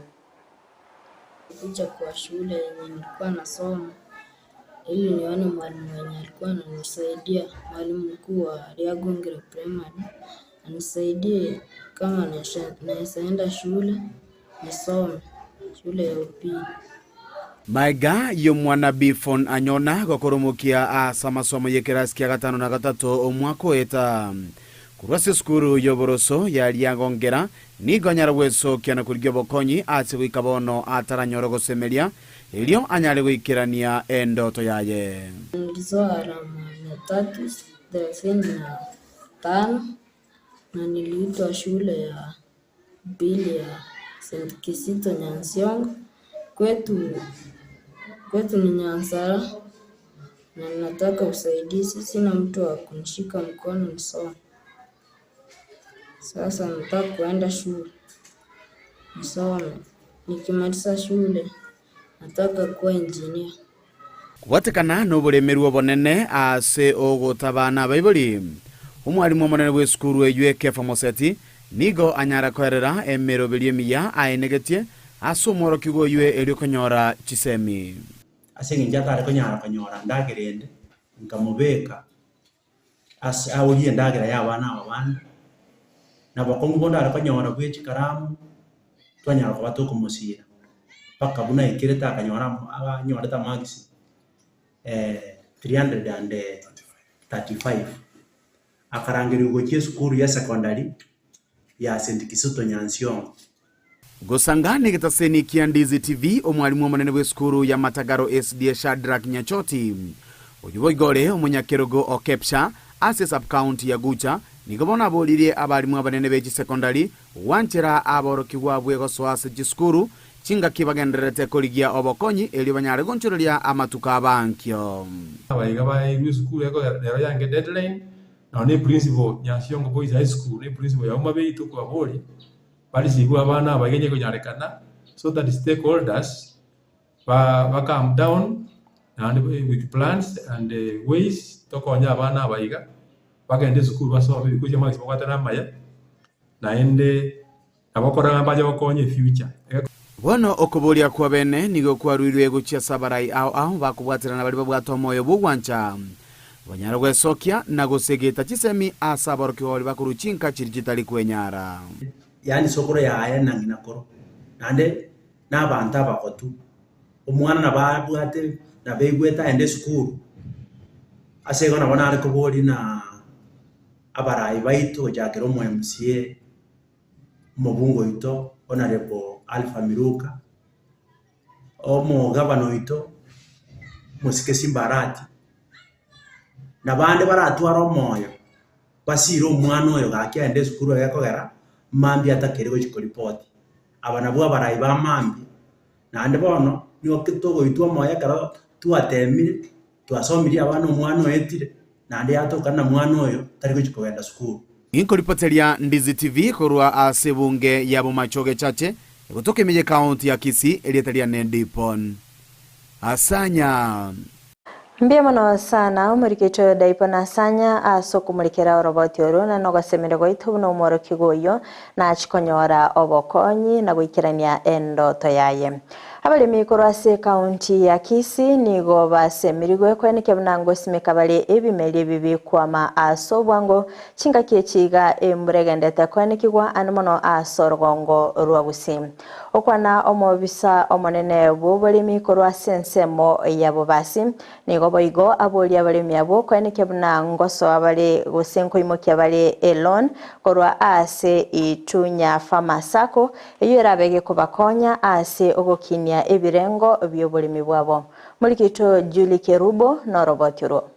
Kuja kwa shule yenye nilikuwa nasoma ili nione mwalimu mwenye alikuwa ananisaidia, mwalimu mkuu wa Riagongere Primary anisaidie kama naweza enda shule nisome. shule ya upili. Maiga yo mwana Bifon anyona gokoromukia asa masomo yekirasi kia 5 na 3 omwaka eta kurwase skuru yoboroso yali yangongera nigo nyarweso kiana kurigyo bokonyi ase wikabono ataranyoro gosemelia ilio anyale wikirania endoto yaye. Ndizo alama 335 na niliitwa shule ya upili ya Kisii Nyansiongo. Kwetu ni Nyansara na nataka usaidizi, sina mtu wa kunishika mkono nisome. Sasa nataka kuenda shule nisome. Nikimaliza shule nataka kuwa engineer. Kubatekana n'obulemeru obonene ase ogotabana baibuli umwalimu omonene w'eskuru eyueke famoseti nigo anyara kwerera emero biliemiya aenegetie ase omworoki goywe eriokonyora chisemi ase nginjatare konyora ndagerende nkamubeka ase awulie ndagera y'abana abana nabakongu bondo ari konyora bw'ekikaramu twanyara kuba tukumusira paka buna ikireta akanyora abanyoreta magisi 335 akarangirirwa cy'eskuru ya secondary ya St. Kisii Nyansiongo. Gusangani gitaseni kia Ndizi TV omwalimu omonene w'eskuru ya Matagaro SDA Shadrack Nyachoti oyubo igore omunyakerogo okepsha ase sub-county ya Gucha nigobona abolirie abalimu abanene b'eki secondary wanchera aboroki bwabwe gosoase cy'eskuru chinga kibagenderete koligia obokonyi eli banyare gonchoreria amatuka abankyo abayiga bayi school yako yange deadline na ne principal Nyansiongo Boys High School ne principal ya umabe ituko aboli bali sibu abana abagenye kunyarekana so that stakeholders ba calm down and with plans and ways tokonya abana abayiga bagende school baso bikuje max bakwatana maya naende abakora baje bakonye future. Bono okobolia kwa bene nigo kwarwirwe guchia sabarai au bakubwatirana bali babwato moyo bugwancha banyara gwesokia na gusegeta chisemi asaboroki oli bakuruchinka chirigitali kwenyara yani sokoro yaye nangina koro nande n'abantu abakotu umwana nababwate nabegweta ende school asego nabona ari kubori na abarayi baito jakero mu MCA mubungo ito honorable Alpha Miruka omo gavano ito Musike Simbarati nabande baratwara moyo basiro umwana oyo gakyende skuru yakogera mambi atakerego chikoripoti abana bwa barayi ba mambi nande bono niyo kitogo itwa moya kara tuatemire twasomiri abana umwana oyetire nande yatokana mwana oyo tariko chikogenda skuru. Inkoripoteria Ndizi TV korwa asebunge yabo machoge chache kutoka Mije County ya Kisii elietaria Nendipon Asanya mbia mono sana umurikito daipo na Asanya asokumulikira roboti oru na nogosemere goito no umoro kigoyo na achikonyora obokonyi na gwikirania endoto yaye abalimi korwase county ya Kisii nigo basemirigwe kweneke bunango simekabale ebimeli bibikwama asobwango chinga kiechiga emburegendete kwenekigwa anomono asorgongo rwabusi okwana omobisa omonene bw'obalimi korwase nsemo yabo basi nigo boigo aboli abalimi abo kweneke bunango so abale gusenko imokia bale elon korwa ase itunya famasako eyo erabege kubakonya ase ogokinia ebirengo by'oburimi bwabo mulikito Julie Kerubo no robotiro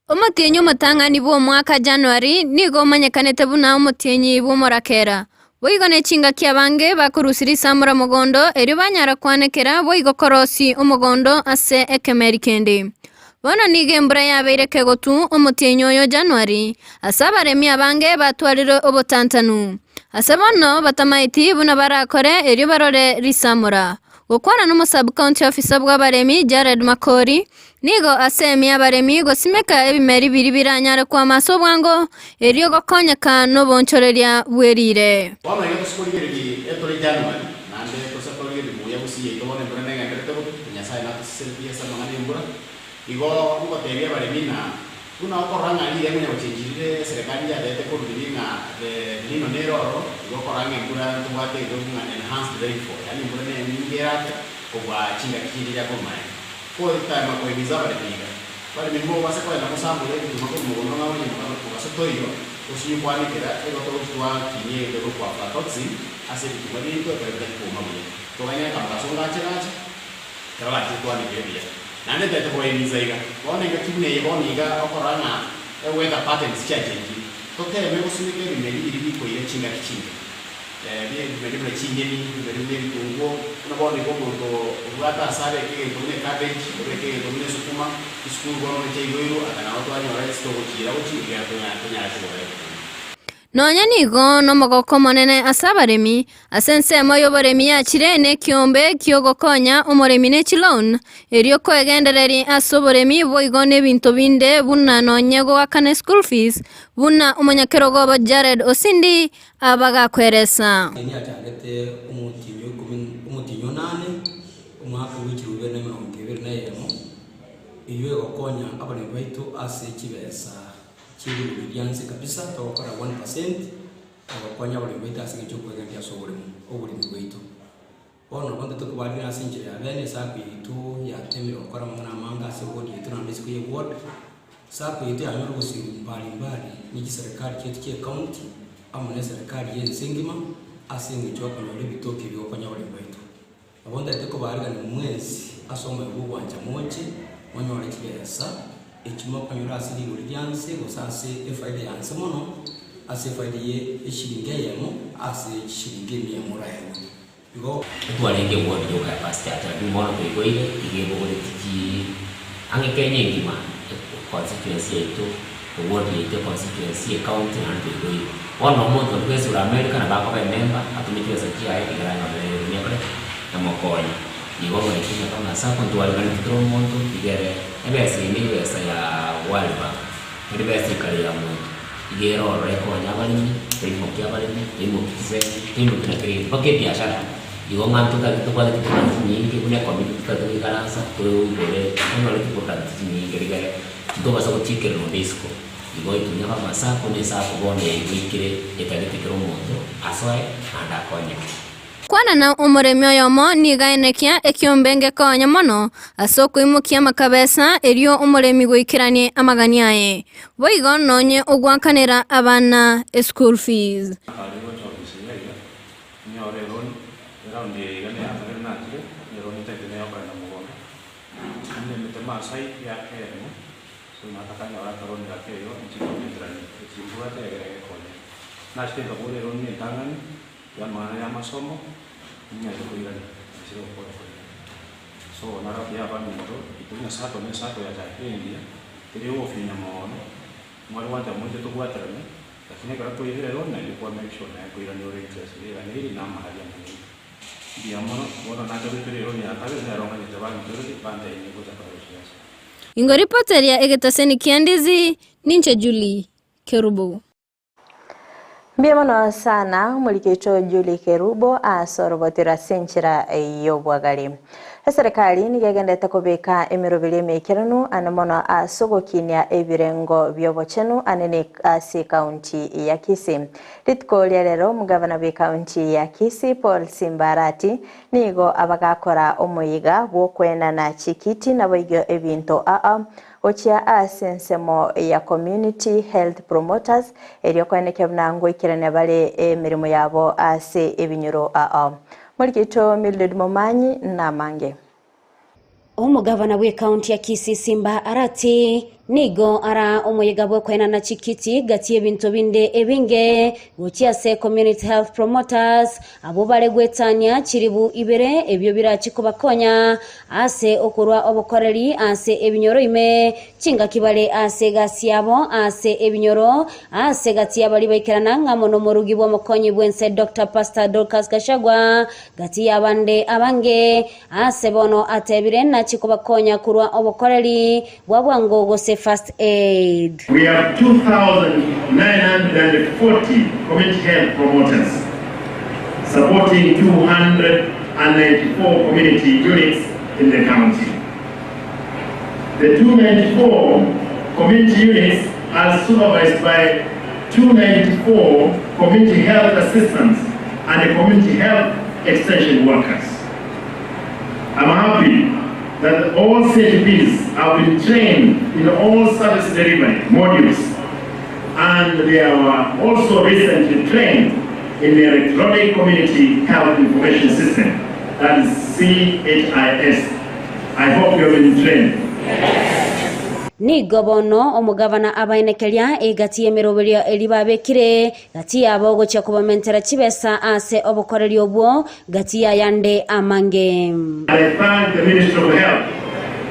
Omutenyi omutangani bw'omwaka January nigo manyekanete buna omutenyi bw'omorakera boigo nechinga kiabange bakurusirisa mura mugondo eri banyara kwanekera boigo korosi omugondo ase ekemeri kende bono nige mbura yabeire kegotu omutenyi oyo January asabaremi abange batwarire obotantanu asabono batamaiti buna barakore eri barore risamura gukwana no sub county officer bw'abaremi Jared Makori nigo asemi abaremi gosimeka ebimeri biri biranyara kwa maso bwango eriyo gokonyeka no bonchoreria bwerire wama yo kusikoliri etore January nande kusikoliri muya Gusii tobone brene ngerete nyasa na selfie sa mangani mbura igo ngo teria baremi na una okoranga ile mwenye uchinjire serikali ya dete kurudinga de lino nero Igo korange kura tuwate do enhanced rainfall. Yani mbura ne ningera ko ba chinga kiri ya ko mai. Ko time ko ibiza bare pinga. Bare minimo base ko na musambo le ko mo no ngawli ko so toyo. Ko si kwani kira e ko to kwa kinye de ko kwa totsi ase ki mari to per de ko mabule. To ganya ka ba so ngache kala ti kwani kira. Nande te ko ibiza iga. Ko ne ga kine ye ko ni ga okorana e weather patterns change. Toke me ko sumi ke rimeli iri ko ile chinga kichinga. Bie rimeli chingeni, rimeli tungo, na boni ko to uata sare ke to ne cabbage, ke to ne sukuma, school gono ne cheigoiro atana watu ani wala sto ko chira ko chiga to nya ko bare. Nonya nigo no mogoko monene asabaremi asense moyo baremi achirene kiombe kyogokonya umuremi ne chilon erio ko egendereri asoboremi boigone bintu binde bunna nonyego akane school fees bunna umunyakerogo ba Jared Osindi abaga kweresa ni atagete umutinyo nane umwaka w'ikirube na 2021 iyo gokonya abane baitu ase kibesa kiri byanze kabisa tokora 1% abakonya bali bita asinge cyo kwegera sobore obuli bwito ono bonde to kubali asinje ya bene sapi tu ya temiro okora mwana manga se bodi yetu na ndisi kuye ward sapi yetu anyoro gusiru mbali ni serikali yetu ke county amune serikali ye singima asinge cyo kwanyole bitoki byo kwanya bali bwito abonde to kubali ni mwezi asoma ubwanja moche mwanyole kibesa ekimo kwanyura asili buriyanse gusase efaide yanse mono ase faide ye eshiringe yemo ase eshiringe ni murayo bigo twalenge wodi yo capacity ata bimono ko ile igebo bole tiki ange kenye ngima constituency yetu wodi yetu constituency county na ndo hiyo ono moto twese ura America na bako ba member atumikiweza kia ile ngara na nyakole na mokonya igo bole kinga kama sako twali ngani tutro moto igere ebese ni besa ya walba ni besa kali ya moto igero reko nyabalini timo kia balini timo kise timo kinakiri poke biashara igo nganto ka to kwale kitu nyingi kuna community ka to karansa to igore ono le importante nyingi gere to basa ko chikero disco igo itunya kama sako ne sako bonde ikire etagetikero moto asoe anda konya Kwana na umuremi oyomo nigaenekia ekiombenge konya mono asoko imukia makabesa erio umuremi gwikiranie amagani aye boigo nonye ugwakanira abana school fees ya mana ya masomo nya kuira sio kwa so nara pia hapa mito itunya sato ya India ile ofisi mono mwali wanta mmoja tu kwa tena lakini kwa kwa ile rona ilikuwa make sure na kuira ni interest ile ni na mahali ya mimi ndio mono na ndio ile rona ya kazi ya rona ni tabani ndio pande ile kwa sababu siasa Ingo reporteria egetaseni kiandizi ninche Julie Kerubo Biamono sana mulikito Julie Kerubo asorobotira senchira yobwagari. Serikali nigegendete kubika emirobiri mekiranu anamono asogokinia ebirengo byobochenu anene asi county ya Kisii. Litko lero mugavana be county ya Kisii Paul Simbarati nigo abagakora omuyiga bwokwenda na chikiti naboigo ebinto ochia asensemo ya community health promoters eryo kweneke bnango ikirane bale emirimo yabo ase ebinyuro Mulikito Mildred Momanyi na mange Omugavana we county ya Kisii Simba Arati nigo ara omuyiga bwo kwena na chikiti gati ebintu binde ebinge gochia se community health promoters abo bale gwetanya chiribu ibere ebyo birachikobakonya ase okurwa obukoreri ase ebinyoro ime chinga kibale ase gasiabo ase ebinyoro ase gati abali baikirana ngamono murugi bwo mukonyi bwense Dr. Pastor Dorcas Gashagwa gati abande abange ase bono atebire na chikobakonya kurwa obukoreri bwabwango gose first aid. We have 2,940 community health promoters supporting 294 community units in the county. The 294 community units are supervised by 2 294 community health assistants and community health extension workers. I'm happy that all CHPs have been trained in all service delivery modules, and they are also recently trained in the electronic community health information system, that is CHIS. I hope you have been trained. Ni gobono omugavana abaenekeria egati emeroberio elibabekire gati abo gocha kubamentera chibesa ase obukoreri obwo gati yande amange. I thank the Ministry of Health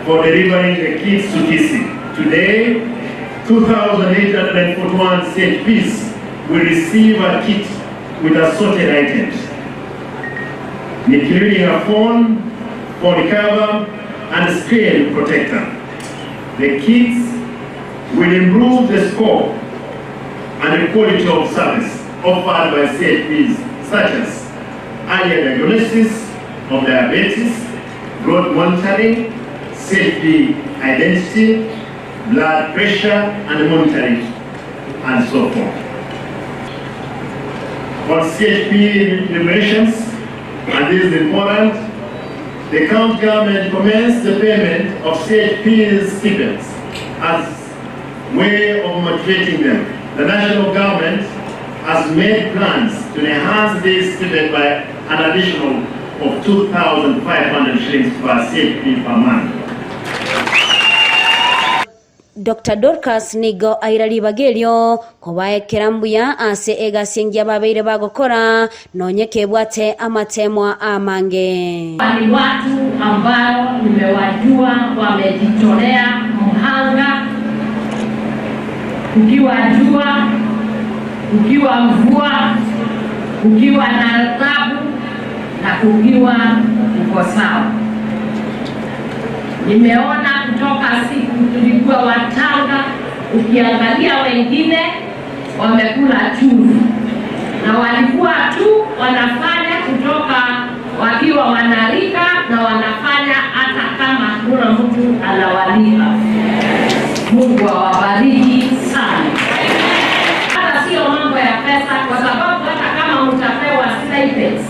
for delivering the kits to Kisii. Today, 2,841 CHPs will receive a kit with assorted items, including a phone cover, and a screen protector. The kits will improve the scope and the quality of service offered by CHPs, such as earlier diagnosis of diabetes, growth monitoring, CHP identity, blood pressure and monitoring, and so forth. On CHP regulations, and this is important, the county government commenced the payment of CHP's stipends as way of motivating them. The national government has made plans to enhance this stipend by an additional of 2,500 shillings per CHP per month. Dr. Dorcas Nigo airali bagelio kobae kerambuya ase egasingia babeire bagokora nonyeke bwate amatemwa amange. Ni watu ambao nimewajua wamejitolea mhanga, kukiwa jua, kukiwa mvua, kukiwa na adhabu na kukiwa uko sawa. Nimeona kutoka siku tulikuwa watanga, ukiangalia wengine wamekula chumvi na walikuwa tu wanafanya kutoka wakiwa wanalika na wanafanya hata kama hakuna mtu anawalipa. Mungu awabariki sana. Hata sio mambo ya pesa, kwa sababu hata kama mtapewa stipends,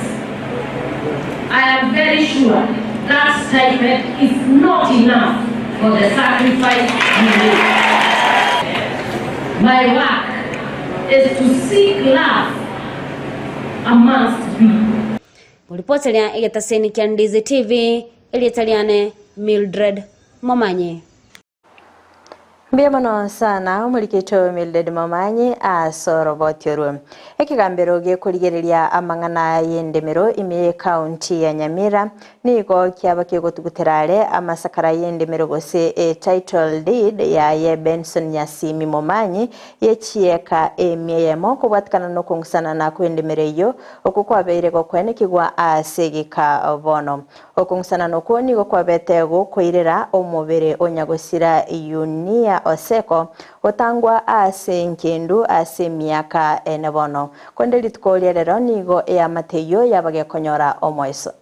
I am very sure that stipend is not enough for the sacrifice you make. My work is to seek love amongst people. Polipotelia Kisii and Ndizi TV, Elitaliane Mildred Momanye. Mbiamono sana umulikito Mildred Momanye asorobotyorwe ekigambiro gekurigereria amangana yendemero ime county ya Nyamira nigo kyaba kyogotuguterare amasakara yendemero gose title deed ya Benson Nyasimi Momanye yechieka emyemo kubwatikana no kungusana na kwendemereyo okukwabeire gokwenekigwa asegika bono okungusana no koni gokwabetego koirera omubere onyagosira yunia oseko otangwa ase nkendu ase miaka enebono kondeli tukolia lero nigo ya mateyo yabage konyora omoiso.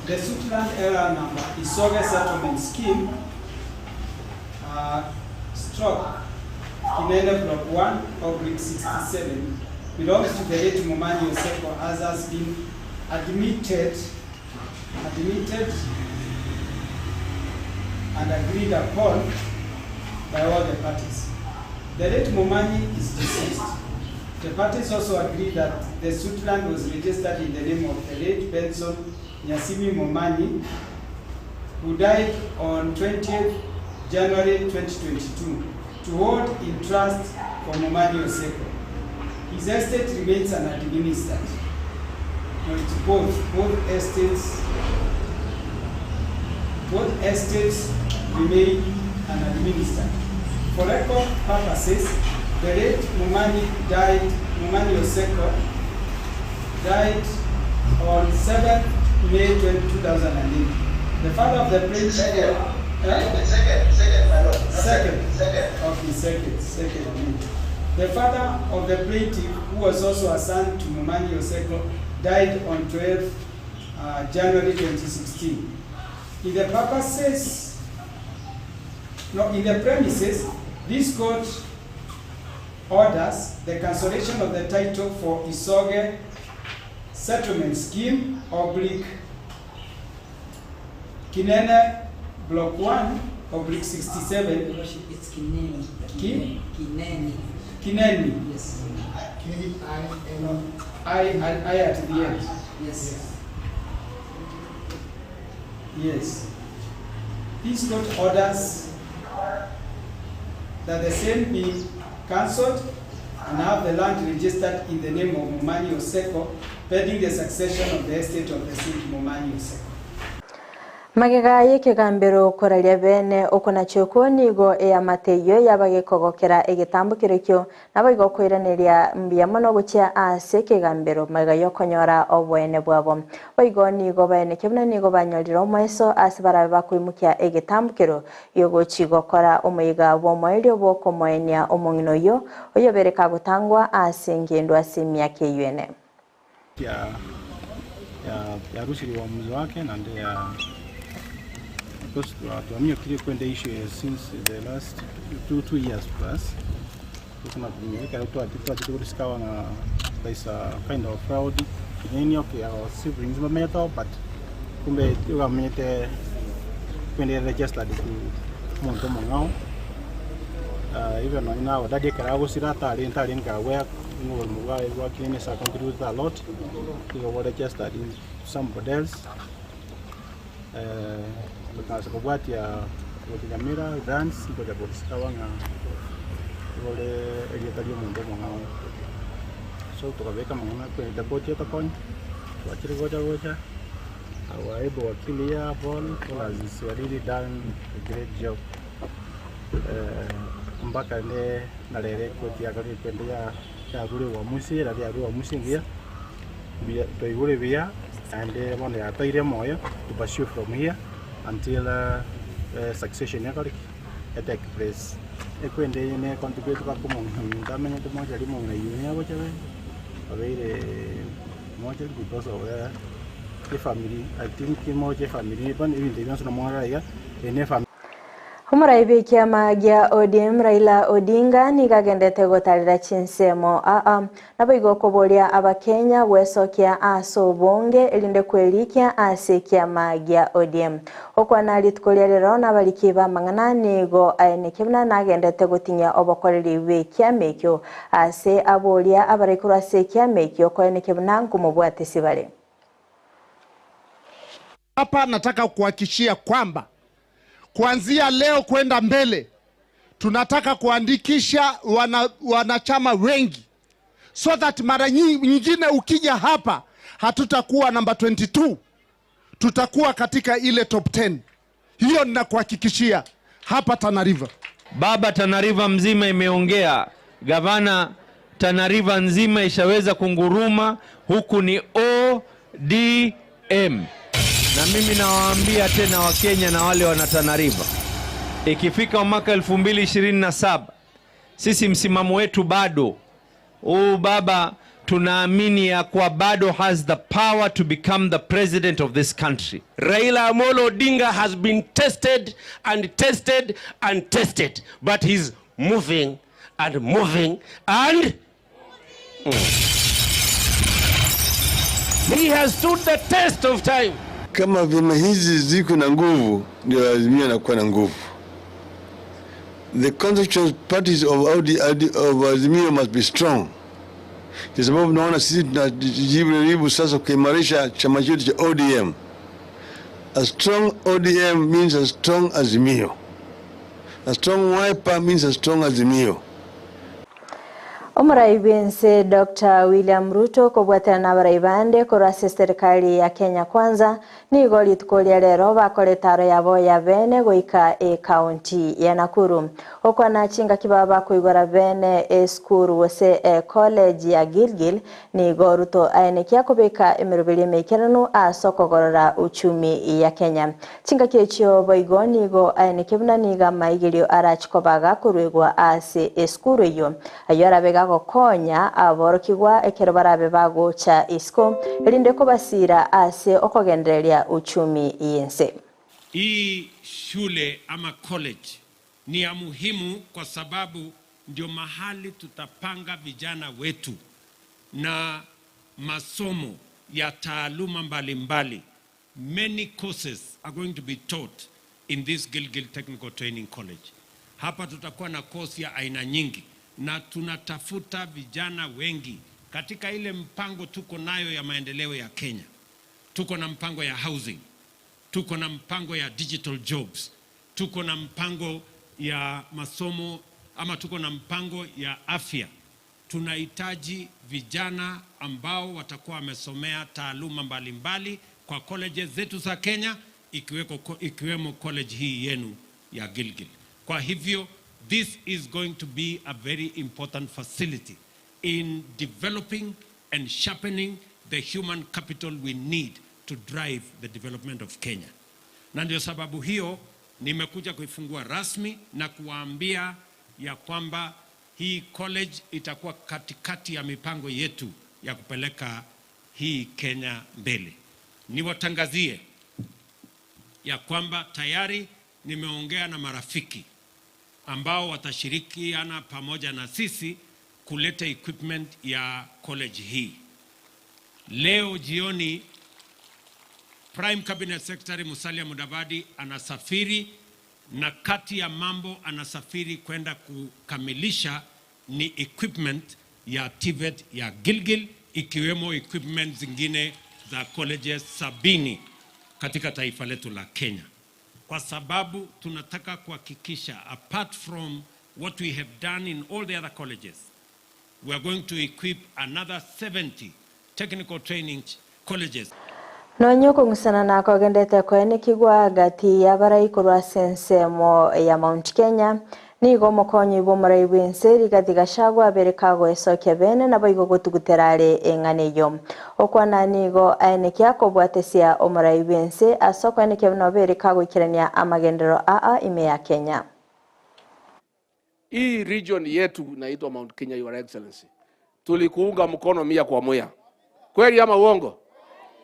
The Suitland Era Number Isoge Settlement Scheme stroke Kinene Block 1/67 belongs to the late Momanye Oseko as has been admitted and agreed upon by all the parties. The late Momanye is deceased. The parties also agreed that the Suitland was registered in the name of the late Benson Nyasimi Momanye, who died on 20th January 2022, to hold in trust for Momanye Oseko. His estate remains unadministered. Both estates remain unadministered. For record purposes, the late Momanye Oseko died on 7th May 2008. The father of the plaintiff, The father of the plaintiff, who was also a son to Momanye Oseko, died on 12th January 2016. In the premises, this court orders the cancellation of the title for Isoge Settlement Scheme Kinene Block 1 /67. It's Kineni. Kineni. Kineni. Yes. I at the end. Yes. Yes. These court orders that the same be cancelled and have the land registered in the name of Momanyi Oseko, pending the succession of the estate of the said Momanyi Oseko. Magega y'ekigambiro koralia bene okona chokoni go ya mateyo yabagekogokera egitambukiro kyo nabago kwiraneria mbia mono gukia ase kigambiro magega yokonyora obwene bwabo boigo nigo bene kebuna nigo banyorira omweso ase baraba kwimukia egitambukiro yogo chigokora omuyiga bo moyo boko moenia omongino yo oyobereka gutangwa ase ngendo ase myake yene ya rusiri wa muzi wake na ndia because tuamio kile kwenda issue since the last two years plus kuna kumilika watu discover na there's a kind of fraud in okay our siblings matter but kumbe tuamete kwenda registered to monto mongao even now that they can sira talent ka where no muga is working is contribute a lot they were registered in somebody else because what ya Nyamira dance kwa polisi kawanga wale elitario mundo mongao so tukaweka mangana kwa dapoti atakon wachiri goja awaibu wakilia ball was really done a great job mpaka ne nalere kwa ya kali kwendea ya rule wa musi ya rule wa musi ngia toigure bia and one ya taire moyo to pursue from here until succession yakari take place ekwende ne contribute kwa kumunga menya tumoja limo na yunya bocha we abere moja because of the family I think moja family ban even the ones no mora ya ene family Humuraibe kiama gya ODM Raila Odinga nigagendete gotarira chinsemo naboigo koboria abakenya wesokia aso bonge elinde kwelikia ase kiama gya ODM okwana litkolia lero nabalikiba mangana nigo ayenekebna nagendete gotinya obokoreri we kiamekyo ase aboria abarekura ase kiamekyo koyenekebna ngumubwate sibale. Hapa nataka kuhakikishia kwamba kuanzia leo kwenda mbele tunataka kuandikisha wanachama wengi so that mara nyingine ukija hapa hatutakuwa namba 22, tutakuwa katika ile top 10. Hiyo ninakuhakikishia hapa Tana River. Baba, Tana River mzima imeongea, gavana Tana River nzima ishaweza kunguruma, huku ni ODM. Na mimi nawaambia tena Wakenya na wale wana Tana River, ikifika mwaka 2027 sisi msimamo wetu bado baba, tunaamini ya kwa bado has the power to become the president of this country. Raila Amolo Odinga has been tested and tested and tested, but he's moving and moving and he has stood the test of time. Kama vyama hizi ziko na nguvu ndio Azimio inakuwa na nguvu. The constitutional parties of Azimio must be strong. Kwa sababu naona sisi tunajaribu sasa kuimarisha chama chetu cha ODM. A strong ODM means a strong Azimio. A strong Wiper means a strong Azimio. Omuraibense Dr. William Ruto kobwatana n'abaraibande korase serikali ya Kenya Kwanza nigo litkolia lero bakoletaro yabo ya bene goika county ya Nakuru okwana chinga kibaba kuigora bene school wose college ya Gilgil nigo Ruto aenekia kubika emirubili mekerano asokogorora uchumi ya Kenya chinga kiecho boigo nigo aenekebuna niga maigilio arachikobaga kurwegwa ase school yo ayora bega gokonya aborokigwa ekero barabe bagocha isko elinde ko basira ase okogendereria uchumi yense. Hii shule ama college ni ya muhimu kwa sababu ndio mahali tutapanga vijana wetu na masomo ya taaluma mbalimbali. Many courses are going to be taught in this Gilgil Technical Training College. Hapa tutakuwa na course ya aina nyingi na tunatafuta vijana wengi katika ile mpango tuko nayo ya maendeleo ya Kenya. Tuko na mpango ya housing, tuko na mpango ya digital jobs, tuko na mpango ya masomo ama tuko na mpango ya afya. Tunahitaji vijana ambao watakuwa wamesomea taaluma mbalimbali kwa colleges zetu za Kenya, ikiwemo college hii yenu ya Gilgil. Kwa hivyo, this is going to be a very important facility in developing and sharpening the human capital we need to drive the development of Kenya. Na ndio sababu hiyo nimekuja kuifungua rasmi na kuwaambia ya kwamba hii college itakuwa katikati ya mipango yetu ya kupeleka hii Kenya mbele. Niwatangazie ya kwamba tayari nimeongea na marafiki ambao watashirikiana pamoja na sisi kuleta equipment ya college hii. Leo jioni Prime Cabinet Secretary Musalia Mudavadi anasafiri, na kati ya mambo anasafiri kwenda kukamilisha ni equipment ya TVET ya Gilgil, ikiwemo equipment zingine za colleges 70 katika taifa letu la Kenya. Kwa sababu tunataka kuhakikisha, apart from what we have done in all the other colleges, we are going to equip another 70 technical training colleges. Nonyoko ngusana nako gendete kwene kigwa gati ya baraikorwa sensemo ya Mount Kenya nigo mokonyi bo maraibenseri katika shagwa berekago esoke bene na boigo gutuguterare enganeyo okwana nigo aene kyako bwatesia omaraibense asoko ene kebno berekago ikirania amagendero ime ya Kenya. Hii region yetu inaitwa Mount Kenya, Your Excellency. Tulikuunga mkono 100%. Kweli ama uongo?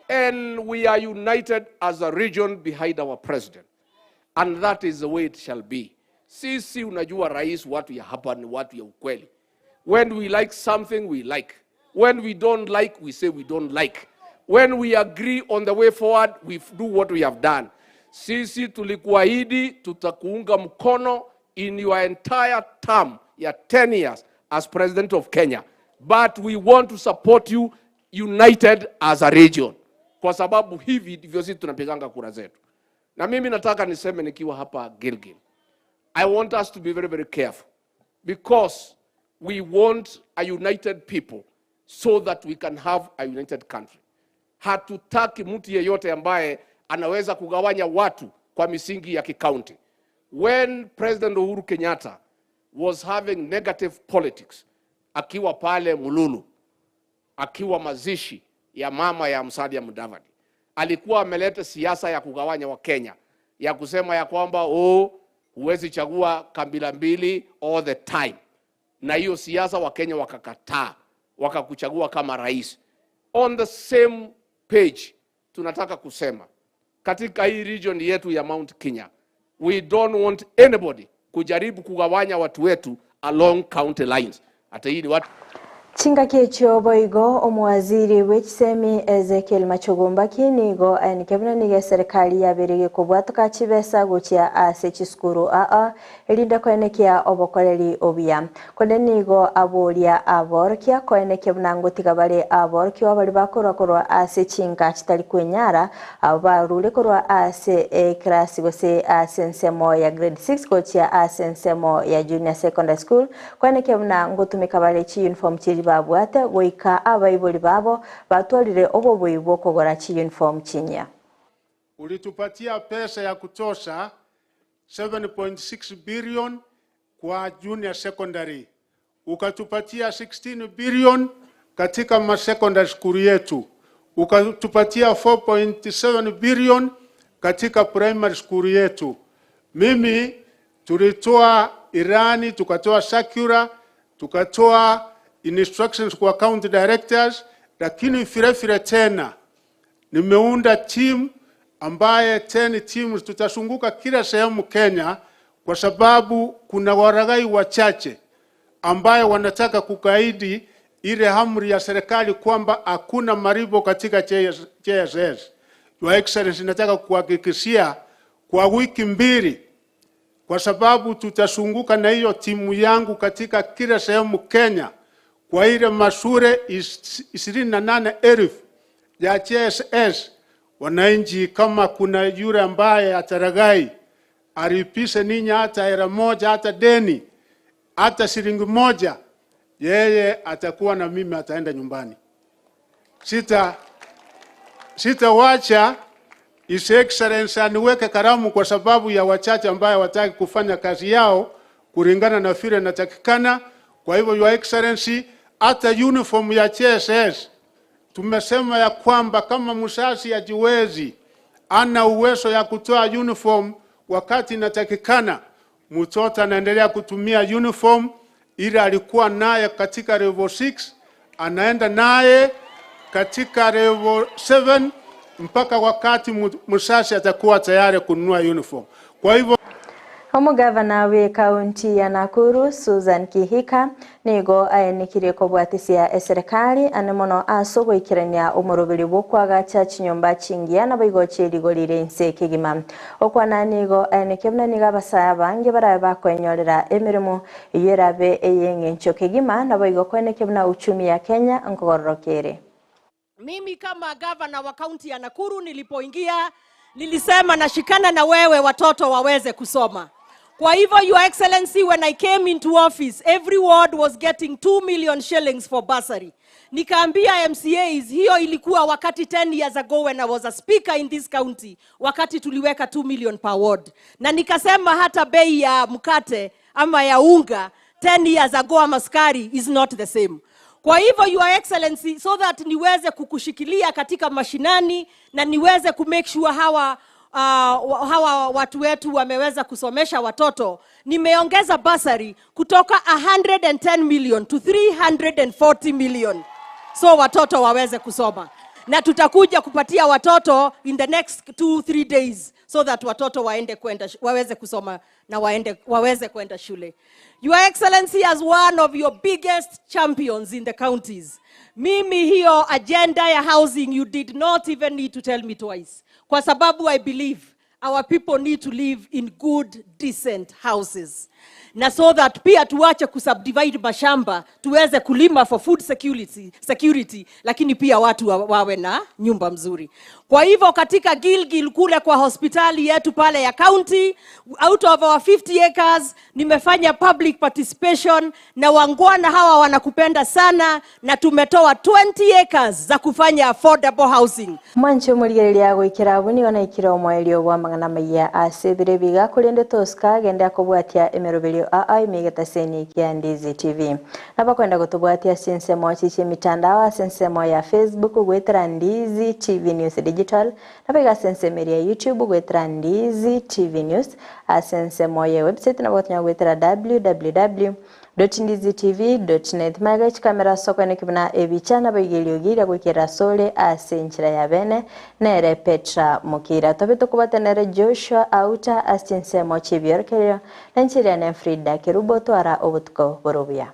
And we are united as a region behind our president. And that is the way it shall be. Sisi unajua rais, watu ya hapa ni watu ya ukweli. When we like something, we like. When we don't like, we say we don't like. When we agree on the way forward, we do what we have done. Sisi tulikuahidi tutakuunga mkono in your entire term ya 10 years as president of Kenya. But we want to support you united as a region. Kwa sababu hivi ndivyo sisi tunapiganga kura zetu. Na mimi nataka niseme nikiwa hapa Gilgil, I want us to be very, very careful, because we want a united people so that we can have a united country. Hatutaki mtu yeyote ambaye anaweza kugawanya watu kwa misingi ya kikaunti. When President Uhuru Kenyatta was having negative politics, akiwa pale Mululu, akiwa mazishi ya mama ya Musalia Mudavadi, alikuwa ameleta siasa ya kugawanya wa Kenya, ya kusema ya kwamba huwezi chagua kabila mbili all the time. Na hiyo siasa wa Kenya wakakataa, wakakuchagua kama rais. On the same page, tunataka kusema katika hii region yetu ya Mount Kenya, we don't want anybody kujaribu kugawanya watu wetu along county lines. Hata hii ni watu Chinga kecho boigo omwaziri w'ekisemi Ezekiel Machogomba kinigo anikebna nige serikali yaberege kubwatuka chibesa gukia ase chiskuru elinda kwenekia obokoreri obia kone nigo abolia aborkia kwenekebna ngotiga bale aborkia bali bakorwa ase chinga chitali kwenyara abarule korwa ase class gose ase nsemo ya grade 6 gokia ase nsemo ya junior secondary school kwenekebna ngotumika bale chi uniform chiri babwate goika abaiboli babo batolire oboboibo kogora chi uniform chinya. Ulitupatia pesa ya kutosha 7.6 billion kwa junior secondary. Ukatupatia 16 billion katika ma secondary school yetu. Ukatupatia 4.7 billion katika primary school yetu. Mimi tulitoa irani, tukatoa circular, tukatoa instructions kwa county directors, lakini vile tena nimeunda team ambaye 10 teams tutazunguka kila sehemu Kenya, kwa sababu kuna waragai wachache ambayo wanataka kukaidi ile amri ya serikali kwamba hakuna maribo katika JSS. Your Excellency, nataka kuhakikishia kwa wiki 2, kwa sababu tutasunguka na hiyo timu yangu katika kila sehemu Kenya, kwa ile mashule 28,000 ya JSS. Wananchi, kama kuna yule ambaye ataragai alipishe ninyi hata hela moja, hata deni, hata shilingi moja, yeye atakuwa na mimi, ataenda nyumbani. Sitawacha His Excellency aniweke karamu kwa sababu ya wachache ambaye wataki kufanya kazi yao kulingana na vile natakikana. Kwa hivyo Your Excellency, hata uniform ya JSS tumesema ya kwamba kama msasi ajiwezi ana uwezo ya kutoa uniform wakati inatakikana, mtoto anaendelea kutumia uniform ile alikuwa naye katika level 6, anaenda naye katika level 7 mpaka wakati msasi atakuwa tayari kununua uniform. Kwa hivyo Omugavana we kaunti ya Nakuru Susan Kihika nigo aenikire kobwatisia serikali anemono aso goikirania umurubiri bukwaga church nyumba chingia na bigoche ligorire nse kigima okwana nigo aenikebna niga basaya bange baraye bakwenyorera emirimo yerabe eyengencho kigima na bigo kwenekebna uchumi ya Kenya nkogorokere. Mimi kama gavana wa kaunti ya Nakuru nilipoingia nilisema nashikana na wewe watoto waweze kusoma. Kwa hivyo Your Excellency, when I came into office, every ward was getting 2 million shillings for bursary. Nikaambia MCAs, hiyo ilikuwa wakati 10 years ago when I was a speaker in this county, wakati tuliweka 2 million per ward. Na nikasema hata bei ya mkate ama ya unga 10 years ago ama sukari is not the same. Kwa hivyo Your Excellency, so that niweze kukushikilia katika mashinani na niweze kumake sure hawa watu wetu wameweza kusomesha watoto, nimeongeza bursary kutoka 110 million to 340 million. So watoto waweze kusoma. Na tutakuja kupatia watoto in the next 2-3 days so that watoto waweze kusoma na waweze kwenda shule. Your Excellency, as one of your biggest champions in the counties, mimi hiyo agenda ya housing you did not even need to tell me twice. Kwa sababu I believe our people need to live in good, decent houses. Na so that pia tuache kusubdivide mashamba, tuweze kulima for food security, lakini pia watu wawe na nyumba mzuri. Kwa hivyo katika Gilgil kule kwa hospitali yetu pale ya county, out of our 50 acres, nimefanya public participation na wangwana hawa wanakupenda sana na tumetoa 20 acres za kufanya affordable housing. Mwancho murigereria gwikira buni ona ikira omwelio bwa mangana maiya asebire biga kulende toska genda kubwatia emerobelio Imigetaseni kia Ndizi TV. Napa kwenda kutubwatia sensemo chiche mitandao, sensemo ya Facebook gwetera Ndizi TV News Digital, napa sensemo ya YouTube gwetera Ndizi TV News, sensemo ya website napa gwetera www.ndizitv.net. Magach kamera soko nekibna ebichana bagiliogira gwikira sole asenchira ya bene nere Petra Mukira. Tobito kubatenere Joshua Auta asensemo chibiorkelio nanchira na Frida Kerubo twara obutuko borobia.